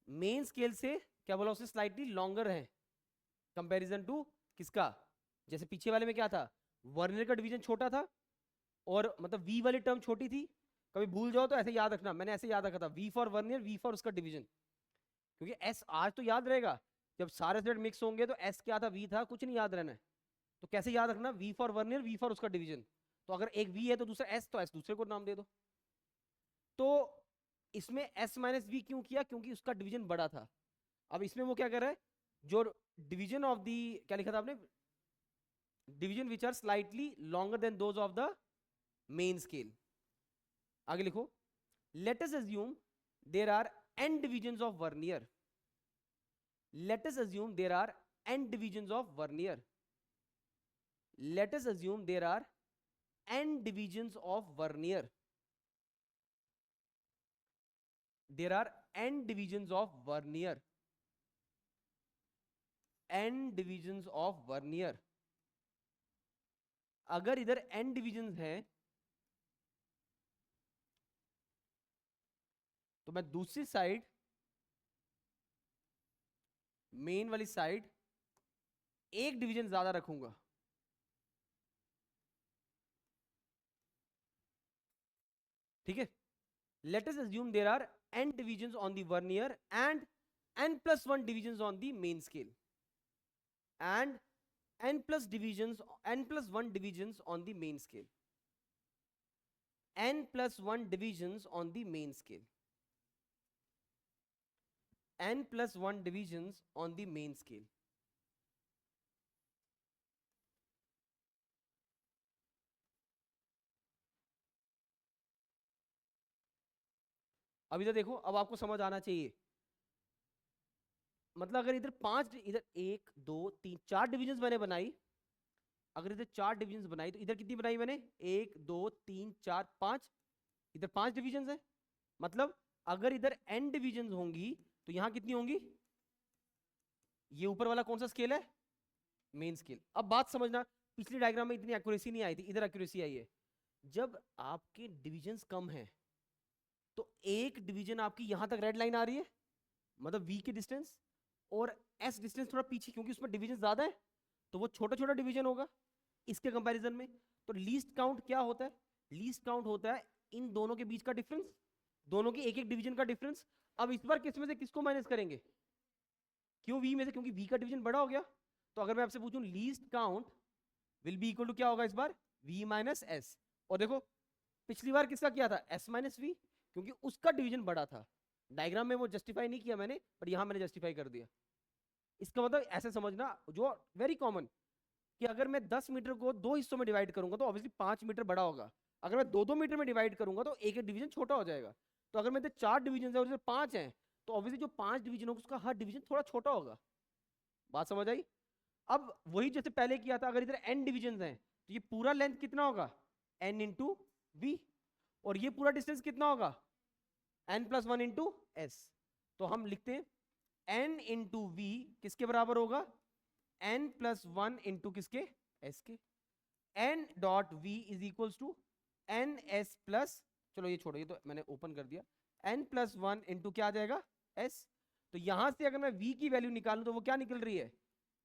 Main scale से क्या बोला उसने, slightly longer है comparison to किसका, जैसे पीछे वाले में क्या था, वर्नियर का डिवीजन छोटा था और मतलब वी वाली टर्म छोटी थी। कभी भूल जाओ तो ऐसे याद रखना, मैंने ऐसे याद रखा था, V for vernier, V for उसका डिवीजन, क्योंकि एस आज तो याद रहेगा, जब सारे सेट मिक्स होंगे तो एस क्या था, वी था, कुछ नहीं याद रहना है। तो कैसे याद रखना, V for vernier, V for उसका डिवीजन। तो अगर एक वी है तो दूसरा एस, तो एस दूसरे को नाम दे दो। तो इसमें s-v क्यों किया, क्योंकि उसका डिवीजन बड़ा था। अब इसमें वो क्या कर रहा है, जो डिवीजन ऑफ द, क्या लिखा था आपने, division which are slightly longer than those of the main scale. आगे लिखो let us assume there are n divisions of vernier, let us assume there are n divisions of vernier, let us assume there are n divisions of vernier, there are n divisions of vernier, n divisions of vernier। अगर इधर n divisions हैं तो मैं दूसरी side main वाली side एक division ज्यादा रखूंगा, ठीक है। Let us assume there are n divisions on the vernier and n plus 1 divisions on the main scale, and n plus 1 divisions on the main scale, n plus 1 divisions on the main scale, n plus 1 divisions on the main scale. अभी तो देखो, अब आपको समझ आना चाहिए, मतलब अगर इधर इधर 1 2 3 4 डिविजन मैंने बनाई, अगर इधर 4 डिविजन बनाई तो इधर कितनी बनाई मैंने, 1 2 3 4 5, इधर 5 डिविजन है। मतलब अगर इधर n डिविजन होंगी तो यहां कितनी होंगी, ये ऊपर वाला कौन सा स्केल है, मेन स्केल। अब बात समझना, पिछली डायग्राम में इतनी एक्यूरेसी नहीं आई थी, इधर एक्यूरेसी आई है। जब आपके डिविजन्स कम है तो एक डिवीजन आपकी यहां तक रेड लाइन आ रही है, मतलब v की डिस्टेंस, और s डिस्टेंस थोड़ा पीछे, क्योंकि उसमें डिवीजन ज्यादा है तो वो छोटा छोटा डिवीजन होगा इसके कंपैरिजन में। तो लीस्ट काउंट क्या होता है, लीस्ट काउंट होता है इन दोनों के बीच का डिफरेंस, दोनों के एक एक डिवीजन का डिफरेंस। अब इस बार किस में से किसको माइनस करेंगे, क्यों v में से, क्योंकि v का डिवीजन बड़ा हो गया। तो अगर मैं आपसे पूछूं least count will be equal to क्या होगा इस बार, v माइनस s। और देखो पिछली बार किसका किया था, s माइनस v, क्योंकि उसका डिवीजन बड़ा था। डायग्राम में वो जस्टिफाई नहीं किया मैंने, पर यहां मैंने जस्टिफाई कर दिया। इसका मतलब ऐसे समझना, जो वेरी कॉमन, कि अगर मैं 10 मीटर को 2 हिस्सों में डिवाइड करूंगा तो ऑब्वियसली 5 मीटर बड़ा होगा। अगर मैं 2-2 मीटर में डिवाइड करूंगा तो एक एक डिवीजन छोटा हो जाएगा। तो अगर मेरे 4 डिवीजन है और इधर 5 हैं तो ऑब्वियसली जो 5 डिवीजन होगा उसका हर डिवीजन थोड़ा छोटा होगा। बात समझ आई। अब वही जैसे पहले किया था, अगर इधर n डिवीजन हैं तो ये पूरा लेंथ कितना होगा, n इंटू वी, और ये पूरा डिस्टेंस कितना होगा, n प्लस 1 इंटू एस। तो हम लिखते हैं n इंटू वी किसके बराबर होगा, n प्लस 1 इंटू किसके, s के। n dot v is equals to n s plus, चलो ये छोड़ो, ये तो मैंने ओपन कर दिया, n प्लस 1 इंटू क्या आ जाएगा, s। तो यहां से अगर मैं v की वैल्यू निकालूं तो वो क्या निकल रही है,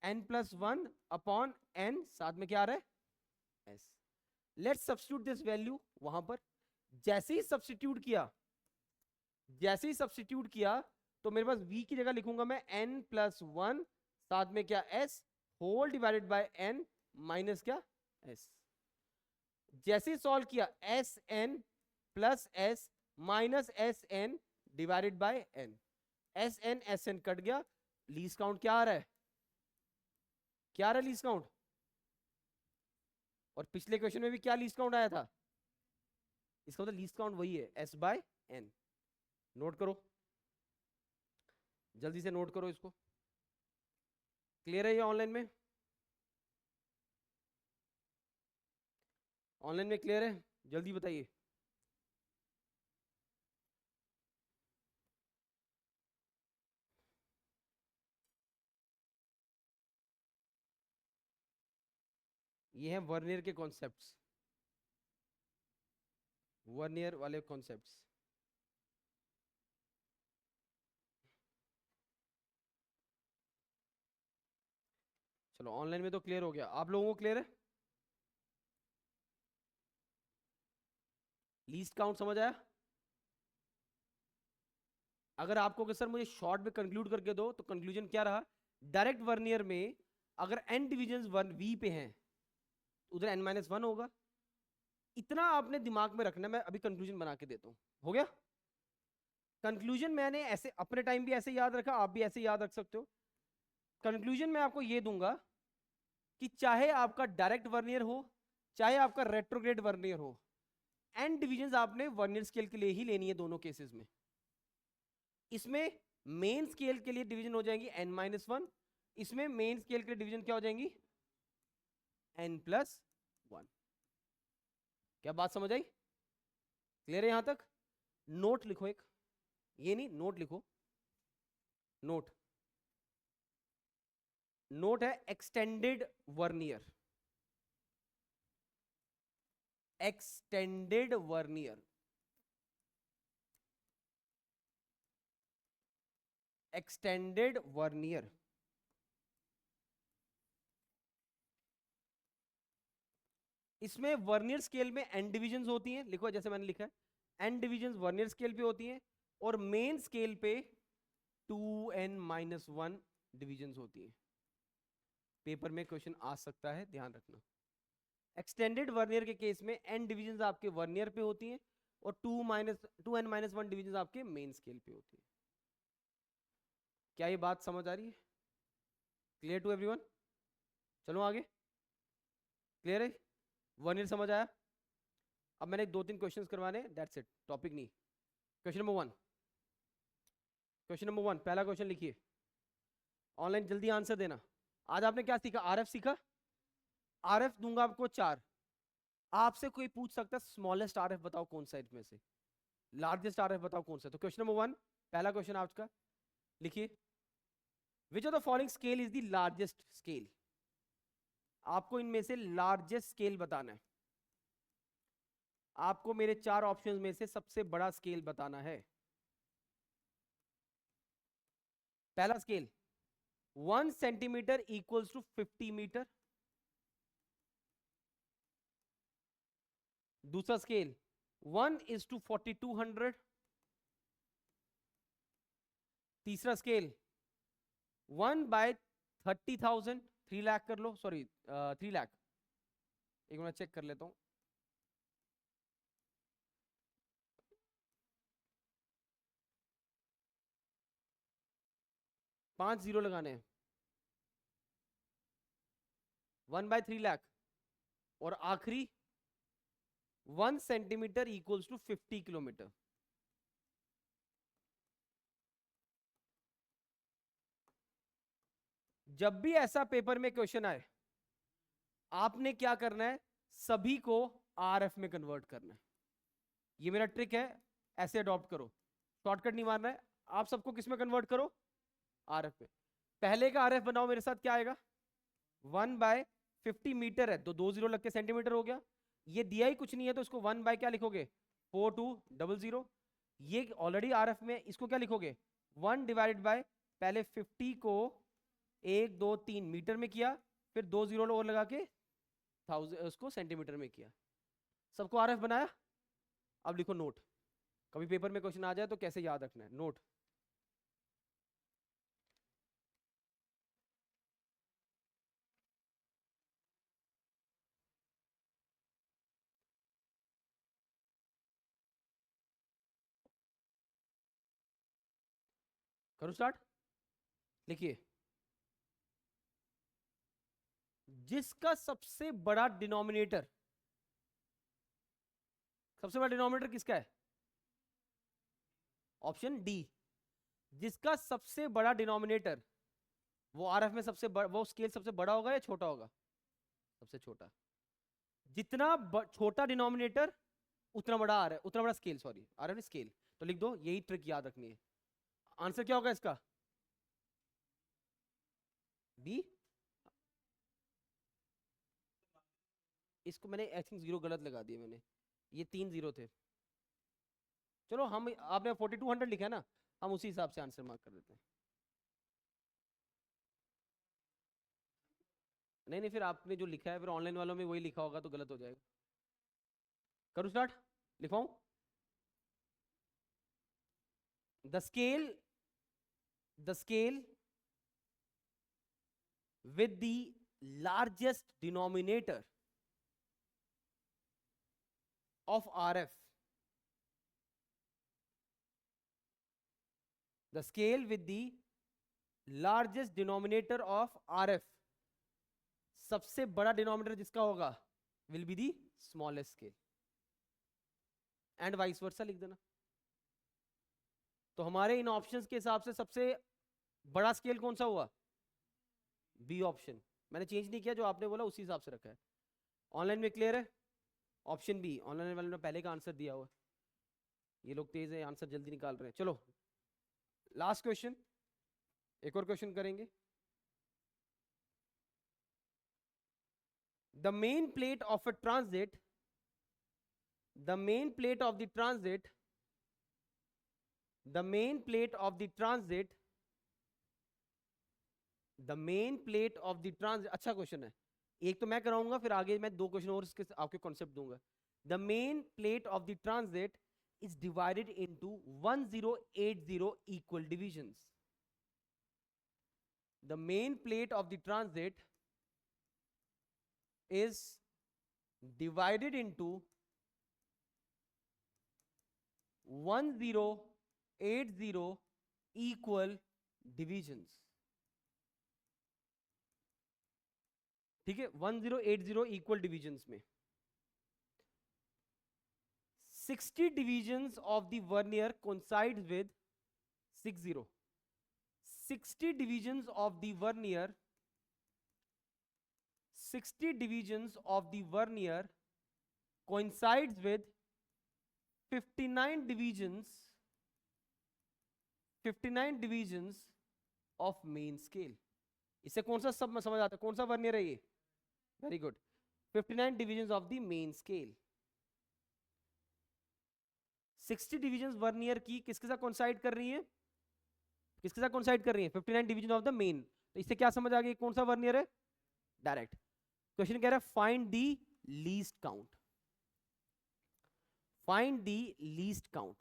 n प्लस 1 अपॉन n, साथ में क्या आ रहा है, s। Let's substitute this value वहां पर। जैसे ही सब्स्टिट्यूट किया, जैसे ही सब्स्टिट्यूट किया तो मेरे पास v की जगह लिखूंगा मैं n प्लस 1, साथ में क्या, s whole divided by n minus क्या, s। जैसे ही सॉल्व किया, S N plus S minus S N divided by N, S N cut गया, लीस्ट काउंट क्या आ रहा है, क्या आ रहा है लीस्ट काउंट। और पिछले क्वेश्चन में भी क्या लीस्ट काउंट आया था, इसका मतलब लीस्ट काउंट वही है, एस बाय एन। नोट करो, जल्दी से नोट करो इसको। क्लियर है ये ऑनलाइन में, ऑनलाइन में क्लियर है, जल्दी बताइए। ये हैं वर्नियर के कॉन्सेप्ट्स, वर्नियर वाले कॉन्सेप्ट्स। चलो ऑनलाइन में तो क्लियर हो गया, आप लोगों को क्लियर है, लीस्ट काउंट समझ आया। अगर आपको कि सर मुझे शॉर्ट में कंक्लूड करके दो, तो कंक्लूजन क्या रहा, डायरेक्ट वर्नियर में अगर n डिविजन वन वी पे हैं उधर n माइनस 1 होगा। इतना आपने दिमाग में रखना, मैं अभी कंक्लूजन बना के देता हूं, हो गया। कंक्लूजन मैंने ऐसे अपने टाइम भी ऐसे याद रखा, आप भी ऐसे याद रख सकते हो। कंक्लूजन मैं आपको ये दूंगा कि चाहे आपका डायरेक्ट वर्नियर हो, चाहे आपका रेट्रोग्रेड वर्नियर हो, n डिविजन आपने वर्नियर स्केल के लिए ही लेनी है दोनों केसेस में। इसमें मेन स्केल के लिए डिवीजन हो जाएंगी n माइनस 1, इसमें मेन स्केल के लिए डिवीजन क्या हो जाएंगी, n प्लस 1। क्या बात समझ आई, क्लियर है यहां तक। नोट लिखो एक, ये नहीं, नोट लिखो, नोट, नोट है extended vernier, extended vernier, extended vernier. इसमें वर्नियर स्केल में n डिविजन्स होती हैं, लिखो जैसे मैंने लिखा है, n डिविजन्स वर्नियर स्केल पे होती हैं, और मेन स्केल पे 2n-1 डिविजन्स होती हैं। पेपर में क्वेश्चन आ सकता है, ध्यान रखना। एक्सटेंडेड वर्नियर के केस में n डिविजन्स आपके वर्नियर पे होती हैं और 2n-1 डिविजन्स आपके मेन स्केल पे होती है। क्या ये बात समझ आ रही है? Clear to everyone? चलो आगे, क्लियर है? वर्नियर समझ आया? अब मैंने 2-3 क्वेश्चंस करवाने, दैट्स इट, टॉपिक नहीं। क्वेश्चन नंबर 1, क्वेश्चन नंबर 1, पहला क्वेश्चन लिखिए, ऑनलाइन जल्दी आंसर देना। आज आपने क्या सीखा? आरएफ सीखा। आरएफ दूंगा आपको 4। आपसे कोई पूछ सकता है स्मॉलेस्ट आरएफ बताओ कौन सा इसमें से, लार्जेस्ट आरएफ बताओ कौन सा। तो क्वेश्चन नंबर 1, पहला क्वेश्चन आपका, लिखिए, विच of the following scale is the largest scale. आपको इनमें से लार्जेस्ट स्केल बताना है। आपको मेरे 4 ऑप्शंस में से सबसे बड़ा स्केल बताना है। पहला scale 1 centimetre equals to 50 metre. दूसरा स्केल 1:4200। तीसरा स्केल 1/30,000, 3 लाख कर लो, सॉरी 3 लाख, एक मिनट चेक कर लेता हूं। पांच जीरो लगाने हैं, 1/3 लाख, और आखिरी 1 सेंटीमीटर इक्वल्स टू 50 किलोमीटर। जब भी ऐसा पेपर में क्वेश्चन आए, आपने क्या करना है? सभी को आरएफ में कन्वर्ट करना है। ये मेरा ट्रिक है, ऐसे अडॉप्ट करो, शॉर्टकट नहीं मारना है। आप सबको किस में कन्वर्ट करो? आरएफ में। पहले का आरएफ बनाओ मेरे साथ, क्या आएगा? 1/50 मीटर है तो 2 जीरो लग के सेंटीमीटर हो गया। ये दिया ही कुछ नहीं है तो इसको 1 बाय क्या लिखोगे? 4200। ये ऑलरेडी आरएफ में, इसको क्या लिखोगे? 1 डिवाइडेड बाय, पहले 50 को 1 2 3 मीटर में किया, फिर 2 जीरो और लगा के 1000 उसको सेंटीमीटर में किया। सबको आरएफ बनाया? अब लिखो नोट, कभी पेपर में क्वेश्चन आ जाए तो कैसे याद रखना है। नोट, करो स्टार्ट। लिखिए, जिसका सबसे बड़ा डिनोमिनेटर, सबसे बड़ा डिनोमिनेटर किसका है? Option D. जिसका सबसे बड़ा डिनोमिनेटर, वो आरएफ में सबसे वो स्केल सबसे बड़ा होगा या छोटा होगा? सबसे छोटा। जितना छोटा डिनोमिनेटर उतना बड़ा आर है, उतना बड़ा स्केल, सॉरी आरएफ स्केल। तो लिख दो, यही ट्रिक याद रखनी है। आंसर क्या होगा इसका? बी। इसको मैंने आई थिंक 0 गलत लगा दिया मैंने, ये 3 0 थे। चलो हम, आपने 4200 लिखा है ना, हम उसी हिसाब से आंसर मार्क कर देते हैं। नहीं नहीं, फिर आपने जो लिखा है, फिर ऑनलाइन वालों में वही लिखा होगा तो गलत हो जाएगा। करूँ स्टार्ट? लिखवाऊं? The scale, the scale with the largest denominator of RF, the scale with the largest denominator of RF, सबसे बड़ा डिनोमिनेटर जिसका होगा will be the smallest scale, and vice versa लिख देना। तो हमारे इन ऑप्शंस के हिसाब से सबसे बड़ा स्केल कौन सा हुआ? B option. मैंने चेंज नहीं किया, जो आपने बोला उसी हिसाब से रखा है। ऑनलाइन में क्लियर है? ऑप्शन बी, ऑनलाइन वाले ने पहले का आंसर दिया हुआ। ये लोग तेज है, आंसर जल्दी निकाल रहे हैं। चलो लास्ट क्वेश्चन, एक और क्वेश्चन करेंगे। The main plate of a transit, the main plate of the transit, the main plate of the transit, the main plate of the transit, अच्छा क्वेश्चन है, एक तो मैं कराऊंगा, फिर आगे मैं 2 क्वेश्चन और इसके आपके कॉन्सेप्ट दूंगा। The main plate of the transit is divided into 1080 equal divisions. The main plate of the transit is divided into 1080 equal divisions। ठीक है, 1080 इक्वल डिविजन्स में 60 divisions of the vernier coincides with 60 divisions of the vernier 60 divisions of the vernier coincides with 59 divisions of main scale। इससे कौन सा सब समझ आता है, कौन सा वर्नियर है ये? Very good, 59 divisions of the main scale। 60 divisions vernier की किसके साथ कोइंसाइड कर रही है? किसके साथ कोइंसाइड कर रही है? 59 डिवीजन ऑफ द मेन। तो इससे क्या समझ आ गई कौन सा वर्नियर है? डायरेक्ट। क्वेश्चन कह रहा है find the least count. Find the least count.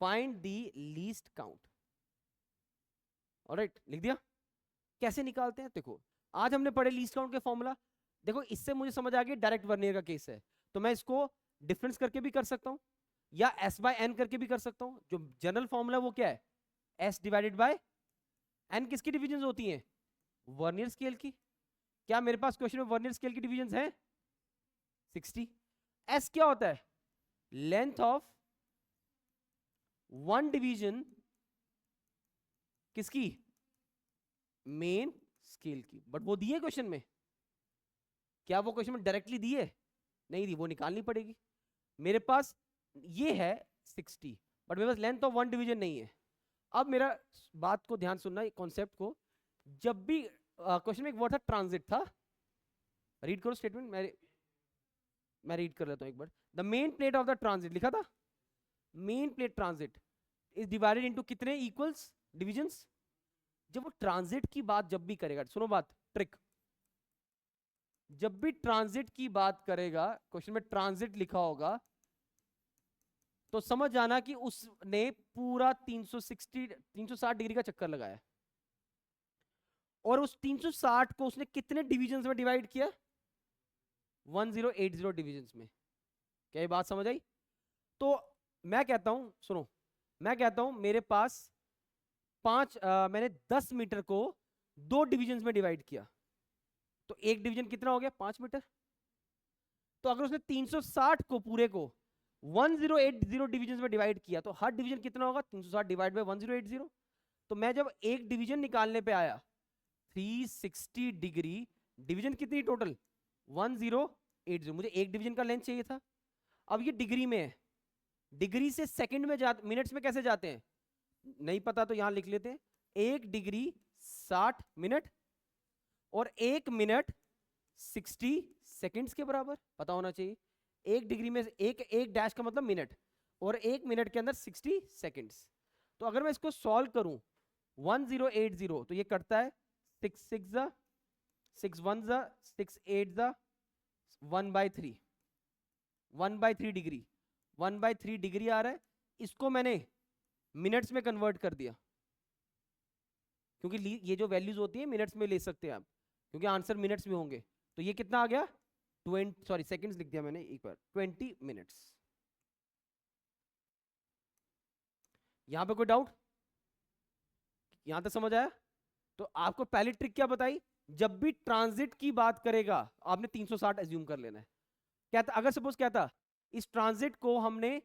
Find the least count. Alright, लिख दिया। कैसे निकालते हैं? देखो, आज हमने पढ़े लीस्ट काउंट के फॉर्मूला। देखो, इससे मुझे समझ आ गया डायरेक्ट वर्नियर का केस है, तो मैं इसको डिफरेंस करके भी कर सकता हूं या s बाय n करके भी कर सकता हूं। जो जनरल फॉर्मूला वो क्या है? s divided by n। किसकी डिविजन होती हैं? वर्नियर स्केल की। क्या मेरे पास क्वेश्चन में वर्नियर स्केल की डिविजन है? 60। s क्या होता है? लेंथ ऑफ वन डिवीजन किसकी? मेन स्केल की। बट वो दी है क्वेश्चन में? क्या वो क्वेश्चन में डायरेक्टली दी है? नहीं दी, वो निकालनी पड़ेगी। मेरे पास ये है 60, बट मेरे पास लेंथ ऑफ वन डिवीजन नहीं है। अब मेरा बात को ध्यान सुनना, कॉन्सेप्ट को। जब भी क्वेश्चन में एक वर्ड था ट्रांजिट था, रीड करो स्टेटमेंट। मैं रीड कर लेता हूं एक बार। The main plate of the transit लिखा था। Main plate transit is divided into कितने इक्वल्स डिविजन्स? जब वो ट्रांजिट की बात जब भी करेगा, सुनो बात, ट्रिक। जब भी ट्रांजिट की बात करेगा, क्वेश्चन में ट्रांजिट लिखा होगा, तो समझ जाना कि उसने पूरा 360 डिग्री का चक्कर लगाया, और उस 360 को उसने कितने डिविजन्स में डिवाइड किया? 1080 डिविजन्स में। क्या ये बात समझ आई? तो मैं कहता हूं, सुनो, मैं कहता हूं मेरे पास मैंने 10 मीटर को 2 डिविजन्स में डिवाइड किया, तो एक डिवीजन कितना हो गया? 5 मीटर। तो अगर उसने 360 को पूरे को 1080 डिविजन में डिवाइड किया, तो हर डिवीजन कितना होगा? 360 डिवाइड बाय 1080। तो मैं जब एक डिवीजन निकालने पे आया 360 डिग्री, डिवीजन कितनी टोटल? 1080। मुझे एक डिवीजन का लेंथ चाहिए था। अब ये डिग्री में है, डिग्री से सेकंड में जाते, मिनट्स में कैसे जाते हैं नहीं पता, तो यहां लिख लेते हैं। 1 डिग्री 60 मिनट और 1 मिनट 60 सेकंड्स के बराबर पता होना चाहिए। 1 डिग्री में एक डैश का मतलब मिनट, और 1 मिनट के अंदर 60 सेकंड्स। तो अगर मैं इसको सॉल्व करूं 1080, तो ये करता है 6 6 6 1 6 8 1/3 1/3 डिग्री। 1/3 डिग्री आ रहा है, इसको मैंने मिनट्स में कन्वर्ट कर दिया, क्योंकि ये जो वैल्यूज होती है मिनट्स में ले सकते हैं आप, क्योंकि आंसर मिनट्स में होंगे। तो ये कितना आ गया? 20, सॉरी सेकंड्स लिख दिया मैंने एक बार, 20 मिनट्स। यहां पे कोई डाउट? यहां तक समझ आया? तो आपको पहली ट्रिक क्या बताई? जब भी ट्रांजिट की बात करेगा आपने 360 एज्यूम कर लेना है। क्या था? अगर सपोज क्या था, इस ट्रांजिट को हमने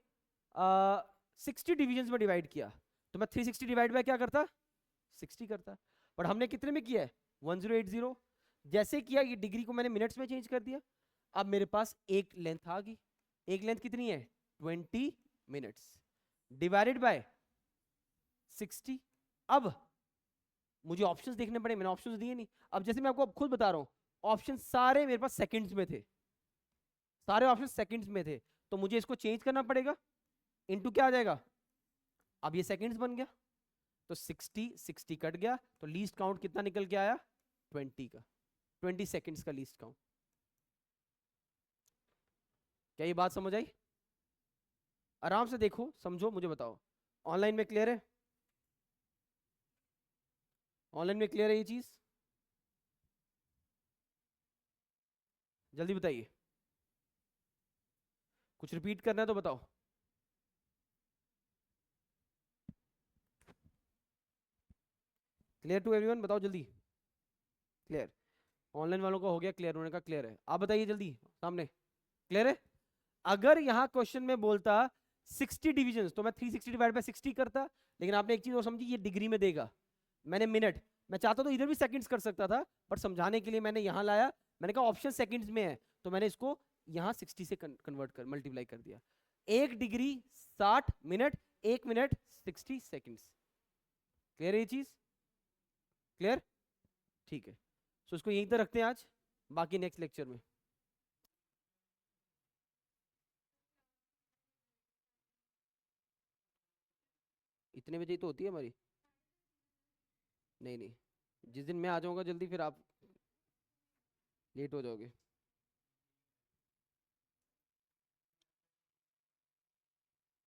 60 डिविजन्स में डिवाइड किया, तो मैं 360 डिवाइड बाय क्या करता? 60 करता। बट हमने कितने में किया है? 1080। जैसे किया, ये डिग्री को मैंने मिनट्स में चेंज कर दिया। अब मेरे पास एक लेंथ आ गई। एक लेंथ कितनी है? 20 मिनट्स डिवाइडेड बाय 60। अब मुझे ऑप्शंस देखने पड़े, मैंने ऑप्शंस दिए नहीं। अब जैसे मैं आपको खुद बता रहा हूं, ऑप्शन सारे मेरे पास सेकंड्स में थे, सारे ऑप्शन सेकंड्स में थे, तो मुझे इसको चेंज करना पड़ेगा। इनटू क्या आ जाएगा? अब ये सेकंड्स बन गया, तो 60 कट गया, तो लीस्ट काउंट कितना निकल के आया? 20 का। 20 सेकेंड्स का लीस्ट काउंट। क्या ये बात समझ आई? आराम से देखो, समझो, मुझे बताओ। ऑनलाइन में क्लियर है? ऑनलाइन में क्लियर है ये चीज? जल्दी बताइए। कुछ रिपीट करना है तो बताओ। Clear to everyone? बताओ जल्दी। क्लियर? ऑनलाइन वालों का हो गया क्लियर, होने का क्लियर है। आप बताइए जल्दी सामने। क्लियर है? अगर यहाँ क्वेश्चन में बोलता 60 डिविजन तो मैं 360 डिवाइड बाय 60 करता, लेकिन आपने एक चीज और समझी, ये डिग्री में देगा, मैंने मिनट, मैं चाहता तो इधर भी सेकंड्स कर सकता था, पर समझाने के लिए मैंने यहाँ लाया, मैंने कहा ऑप्शन सेकंड्स में है, तो मैंने इसको यहाँ 60 से कन्वर्ट कर मल्टीप्लाई कर दिया। 1 degree 60 minute, 1 minute 60 seconds. Clear है ये चीज? क्लियर? ठीक है, सो इसको यहीं तक रखते हैं आज, बाकी नेक्स्ट लेक्चर में। इतने बजे ही तो होती है हमारी। नहीं नहीं, जिस दिन मैं आ जाऊंगा जल्दी फिर आप लेट हो जाओगे।